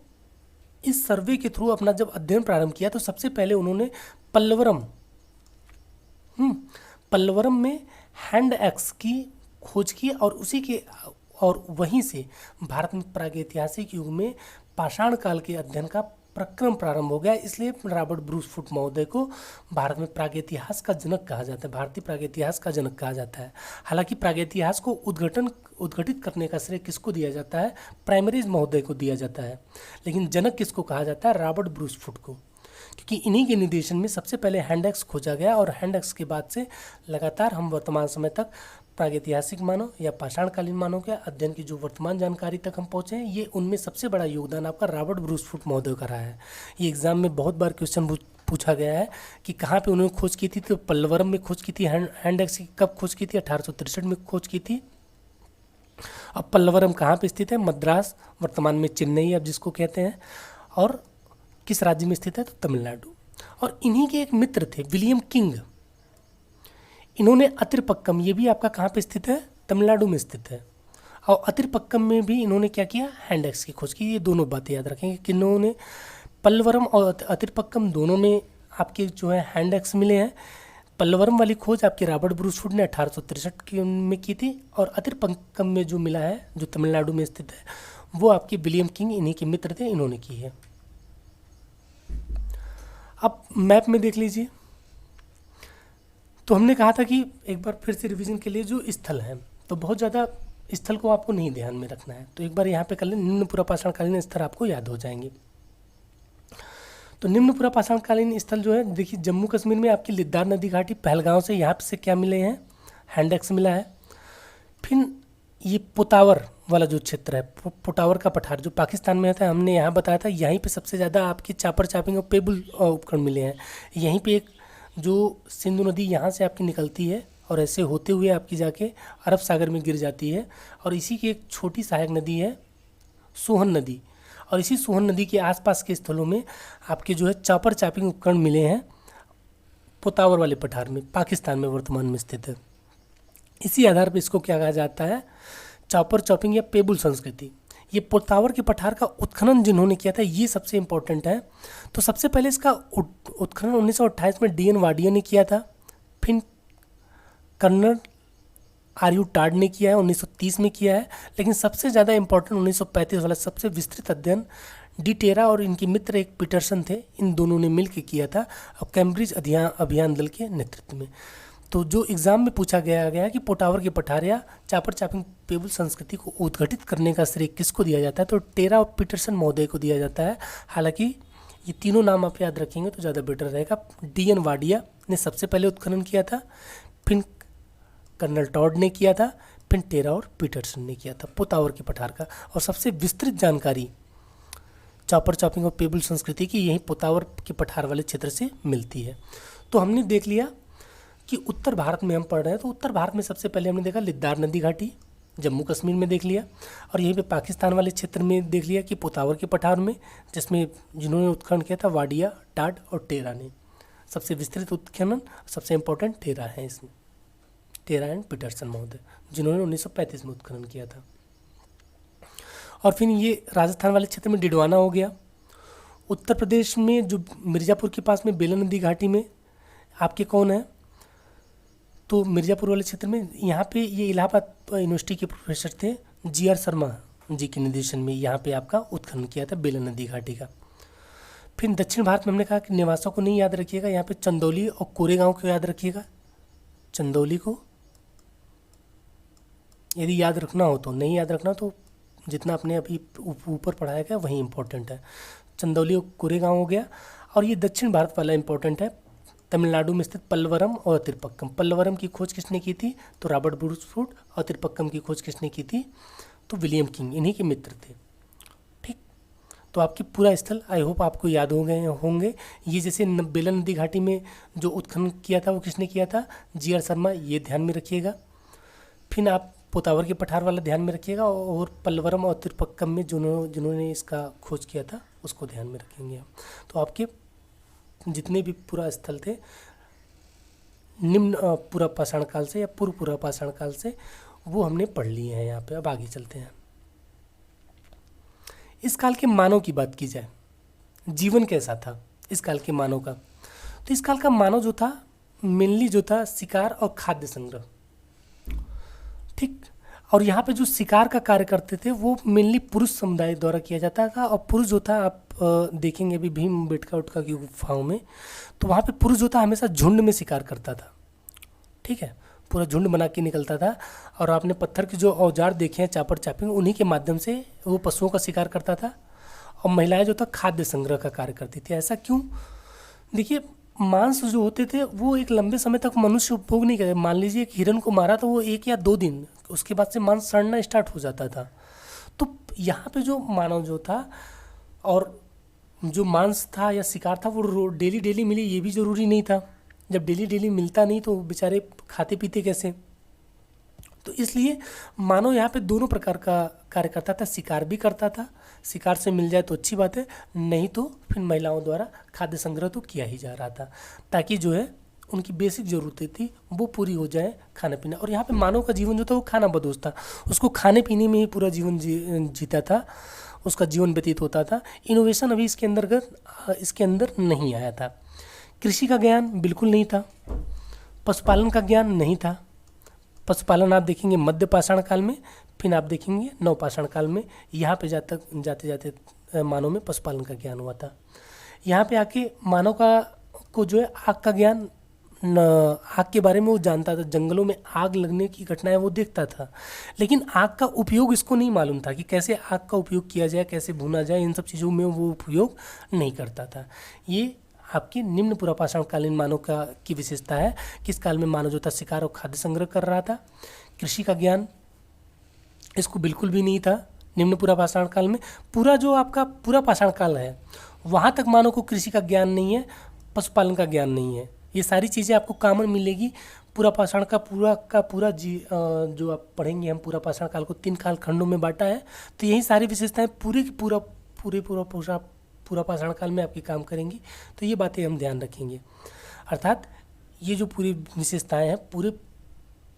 इस सर्वे के थ्रू अपना जब अध्ययन प्रारंभ किया तो सबसे पहले उन्होंने पल्लवरम में हैंड एक्स की खोज की, और वहीं से भारत में प्रागैतिहासिक युग में पाषाण काल के अध्ययन का प्रक्रम प्रारंभ हो गया। इसलिए रॉबर्ट ब्रूसफुट महोदय को भारत में प्रागैतिहास का जनक कहा जाता है, भारतीय प्रागैतिहास का जनक कहा जाता है। हालांकि प्रागैतिहास को उद्घटित करने का श्रेय किसको दिया जाता है? प्राइमरीज महोदय को दिया जाता है, लेकिन जनक किसको कहा जाता है? रॉबर्ट ब्रूसफुट को, क्योंकि इन्हीं के निर्देशन में सबसे पहले हैंडेक्स खोजा गया, और हैंडेक्स के बाद से लगातार हम वर्तमान समय तक प्रागैतिहासिक मानव या पाषाणकालीन मानव के अध्ययन की जो वर्तमान जानकारी तक हम पहुँचे हैं, ये उनमें सबसे बड़ा योगदान आपका रॉबर्ट ब्रूसफुट महोदय का रहा है। ये एग्जाम में बहुत बार क्वेश्चन पूछा गया है कि कहाँ पे उन्होंने खोज की थी। तो पल्लवरम में खोज की थी। हैंडेक्स की कब खोज की थी? 1863 में खोज की थी। अब पल्लवरम कहाँ पे स्थित है? मद्रास, वर्तमान में चेन्नई अब जिसको कहते हैं, और किस राज्य में स्थित है? तो तमिलनाडु। और इन्हीं के एक मित्र थे विलियम किंग, इन्होंने अतिरपक्कम, ये भी आपका कहाँ पे स्थित है? तमिलनाडु में स्थित है। और अतिरपक्कम में भी इन्होंने क्या किया? हैंडेक्स की खोज की। ये दोनों बातें याद रखेंगे कि इन्होंने पल्लवरम और अतिरपक्कम दोनों में आपके जो है हैंडेक्स मिले हैं। पल्लवरम वाली खोज आपके रॉबर्ट ब्रूसफुट ने 1863 में की थी, और अतिरपक्कम में जो मिला है, जो तमिलनाडु में स्थित है, वो आपके विलियम किंग, इन्हीं के मित्र थे, इन्होंने की है। अब मैप में देख लीजिए, तो हमने कहा था कि एक बार फिर से रिवीजन के लिए जो स्थल हैं, तो बहुत ज़्यादा स्थल को आपको नहीं ध्यान में रखना है, तो एक बार यहाँ पे कर लें। निम्न पुरा पाषाणकालीन स्थल आपको याद हो जाएंगे। तो निम्न पुरा पाषाणकालीन स्थल जो है, देखिए जम्मू कश्मीर में आपकी लिद्दार नदी घाटी पहलगांव से यहाँ से क्या मिले हैं? हैंडेक्स मिला है। फिर ये पोटावर वाला जो क्षेत्र है, पोटावर का पठार जो पाकिस्तान में आता है, हमने यहाँ बताया था, यहीं पे सबसे ज़्यादा आपकी चापर चापिंग और पेबुल उपकरण मिले हैं। यहीं पे एक जो सिंधु नदी यहाँ से आपकी निकलती है और ऐसे होते हुए आपकी जाके अरब सागर में गिर जाती है। और इसी की एक छोटी सहायक नदी है सोहन नदी, और इसी सोहन नदी के आसपास के स्थलों में आपके जो है चॉपर चॉपिंग उपकरण मिले हैं पोतावर वाले पठार में, पाकिस्तान में वर्तमान में स्थित है। इसी आधार पर इसको क्या कहा जाता है, चॉपर चॉपिंग या पेबुल संस्कृति। ये पोतावर के पठार का उत्खनन जिन्होंने किया था ये सबसे इम्पोर्टेंट है। तो सबसे पहले इसका उत्खनन 1928 में डीएन वाडिया ने किया था, फिर कर्नल आर.यू. टाड ने किया है 1930 में किया है, लेकिन सबसे ज़्यादा इम्पोर्टेंट 1935 वाला सबसे विस्तृत अध्ययन डी टेरा और इनके मित्र एक पीटरसन थे, इन दोनों ने मिलकर किया था और कैम्ब्रिज अभियान दल के नेतृत्व में। तो जो एग्ज़ाम में पूछा गया कि पोटावर के पठार या चॉपर चॉपिंग पेबुल संस्कृति को उद्घटित करने का श्रेय किसको दिया जाता है, तो टेरा और पीटरसन महोदय को दिया जाता है। हालांकि ये तीनों नाम आप याद रखेंगे तो ज़्यादा बेटर रहेगा। डीएन वाडिया ने सबसे पहले उत्खनन किया था, फिर कर्नल टॉड ने किया था, फिर टेरा और पीटरसन ने किया था पोतावर के पठार का। और सबसे विस्तृत जानकारी चॉपर चॉपिंग और पेबुल संस्कृति की यही पोतावर के पठार वाले क्षेत्र से मिलती है। तो हमने देख लिया कि उत्तर भारत में हम पढ़ रहे हैं, तो उत्तर भारत में सबसे पहले हमने देखा लिद्दार नदी घाटी, जम्मू कश्मीर में देख लिया, और यहीं पे पाकिस्तान वाले क्षेत्र में देख लिया कि पोतावर के पठार में, जिसमें जिन्होंने उत्खनन किया था वाडिया, टाड और टेरा ने। सबसे विस्तृत उत्खनन सबसे इम्पोर्टेंट टेरा है इसमें, टेरा एंड पीटरसन महोदय, जिन्होंने 1935 में उत्खनन किया था। और फिर ये राजस्थान वाले क्षेत्र में डिडवाना हो गया। उत्तर प्रदेश में जो मिर्ज़ापुर के पास में बेलन नदी घाटी में आपके कौन है, तो मिर्ज़ापुर वाले क्षेत्र में यहाँ पे ये इलाहाबाद यूनिवर्सिटी के प्रोफेसर थे जी.आर. शर्मा जी के निर्देशन में यहाँ पे आपका उत्खनन किया था बेलन नदी घाटी का। फिर दक्षिण भारत में हमने कहा कि निवासों को नहीं याद रखिएगा, यहाँ पे चंदौली और कोरेगांव को याद रखिएगा। चंदौली को यदि याद रखना हो तो, नहीं याद रखना तो जितना आपने अभी ऊपर पढ़ाया गया वही इंपॉर्टेंट है। चंदौली और कोरेगांव हो गया। और ये दक्षिण भारत वाला इंपॉर्टेंट है, तमिलनाडु में स्थित पल्लवरम और तिरुपक्कम। पल्लवरम की खोज किसने की थी, तो रॉबर्ट ब्रूसफुट, और तिरुपक्कम की खोज किसने की थी, तो विलियम किंग, इन्हीं के मित्र थे। ठीक, तो आपकी पूरा स्थल आई होप आपको याद हो गए होंगे। ये जैसे बेलन नदी घाटी में जो उत्खनन किया था वो किसने किया था, जी.आर. शर्मा, ये ध्यान में रखिएगा। फिर आप पोतावर के पठार वाला ध्यान में रखिएगा, और पल्लवरम और तिरुपक्कम में जिन्होंने इसका खोज किया था उसको ध्यान में रखेंगे। तो आपके जितने भी पूरा स्थल थे निम्न पूरा पाषाण काल से या पूर्व पाषाण काल से, वो हमने पढ़ लिए हैं यहाँ पे। अब आगे चलते हैं। इस काल के मानव की बात की जाए, जीवन कैसा था इस काल के मानव का, तो इस काल का मानव जो था मेनली जो था शिकार और खाद्य संग्रह। ठीक, और यहाँ पे जो शिकार का कार्य करते थे वो मेनली पुरुष समुदाय द्वारा किया जाता था। और पुरुष जो था, आप देखेंगे अभी भीम बेटका उटका की गुफाओं में, तो वहाँ पे पुरुष जो था हमेशा झुंड में शिकार करता था। ठीक है, पूरा झुंड बना के निकलता था। और आपने पत्थर के जो औजार देखे हैं चॉपर चॉपिंग, उन्हीं के माध्यम से वो पशुओं का शिकार करता था। और महिलाएं जो था खाद्य संग्रह का कार्य करती थी। ऐसा क्यों, देखिए मांस जो होते थे वो एक लंबे समय तक मनुष्य उपभोग नहीं करे। मान लीजिए एक हिरन को मारा तो वो 1 या 2 दिन, उसके बाद से मांस सड़ना स्टार्ट हो जाता था। तो यहाँ पे जो मानव जो था और जो मांस था या शिकार था वो डेली डेली मिले ये भी ज़रूरी नहीं था। जब डेली डेली मिलता नहीं तो बेचारे खाते पीते कैसे। तो इसलिए मानव यहाँ पे दोनों प्रकार का कार्य करता था, शिकार भी करता था, शिकार से मिल जाए तो अच्छी बात है, नहीं तो फिर महिलाओं द्वारा खाद्य संग्रह तो किया ही जा रहा था, ताकि जो है उनकी बेसिक ज़रूरतें थी वो पूरी हो जाए, खाना पीना। और यहाँ पे मानव का जीवन जो था वो खाना बदोश था, उसको खाने पीने में ही पूरा जीवन जीता था, उसका जीवन व्यतीत होता था। इनोवेशन अभी इसके अंदर नहीं आया था। कृषि का ज्ञान बिल्कुल नहीं था, पशुपालन का ज्ञान नहीं था। पशुपालन आप देखेंगे मध्य पाषाण काल में, फिर आप देखेंगे नव पाषाण काल में। यहाँ पे जाते जाते मानव में पशुपालन का ज्ञान हुआ था। यहाँ पे आके मानव को जो है आग का ज्ञान, आग के बारे में वो जानता था, जंगलों में आग लगने की घटनाएं वो देखता था, लेकिन आग का उपयोग इसको नहीं मालूम था कि कैसे आग का उपयोग किया जाए, कैसे भुना जाए, इन सब चीज़ों में वो उपयोग नहीं करता था। ये आपकी निम्न पुरापाषाणकालीन मानव की विशेषता है कि इस काल में मानव जो था शिकार और खाद्य संग्रह कर रहा था। कृषि का ज्ञान इसको बिल्कुल भी नहीं था निम्न पुरापाषाण काल में। पूरा जो आपका पूरा पाषाण काल है वहाँ तक मानव को कृषि का ज्ञान नहीं है, पशुपालन का ज्ञान नहीं है। ये सारी चीज़ें आपको कॉमन मिलेगी पूरा पाषाण का पूरा जो आप पढ़ेंगे, हम पूरा पाषाण काल को 3 कालखंडों में बांटा है। तो यही सारी विशेषताएं पूरा पाषाण काल में आपकी काम करेंगी। तो ये बातें हम ध्यान रखेंगे। अर्थात ये जो पूरी विशेषताएं हैं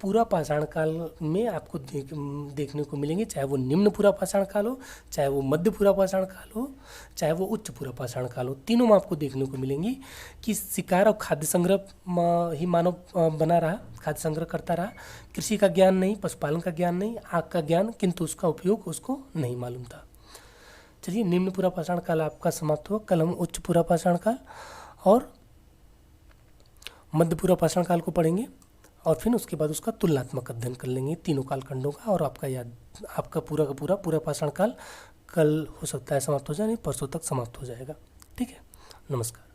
पूरा पाषाण काल में आपको देखने को मिलेंगे, चाहे वो निम्न पूरा पाषाण काल हो, चाहे वो मध्य पूरा पाषाण काल हो, चाहे वो उच्च पूरा पाषाण काल हो। तीनों में आपको देखने को मिलेंगी कि शिकार और खाद्य संग्रह ही मानव बना रहा, खाद्य संग्रह करता रहा। कृषि का ज्ञान नहीं, पशुपालन का ज्ञान नहीं, आग का ज्ञान, किंतु उसका उपयोग उसको नहीं मालूम था। चलिए, निम्न पूरा पाषाण काल आपका समाप्त हुआ। कल हम उच्च पूरा पाषाण काल और मध्य पूरा पाषाण काल को पढ़ेंगे और फिर उसके बाद उसका तुलनात्मक अध्ययन कर लेंगे तीनों कालखंडों का। और आपका पूरा का पूरा पाषाण काल कल हो सकता है समाप्त हो जाए, नहीं परसों तक समाप्त हो जाएगा। ठीक है, नमस्कार।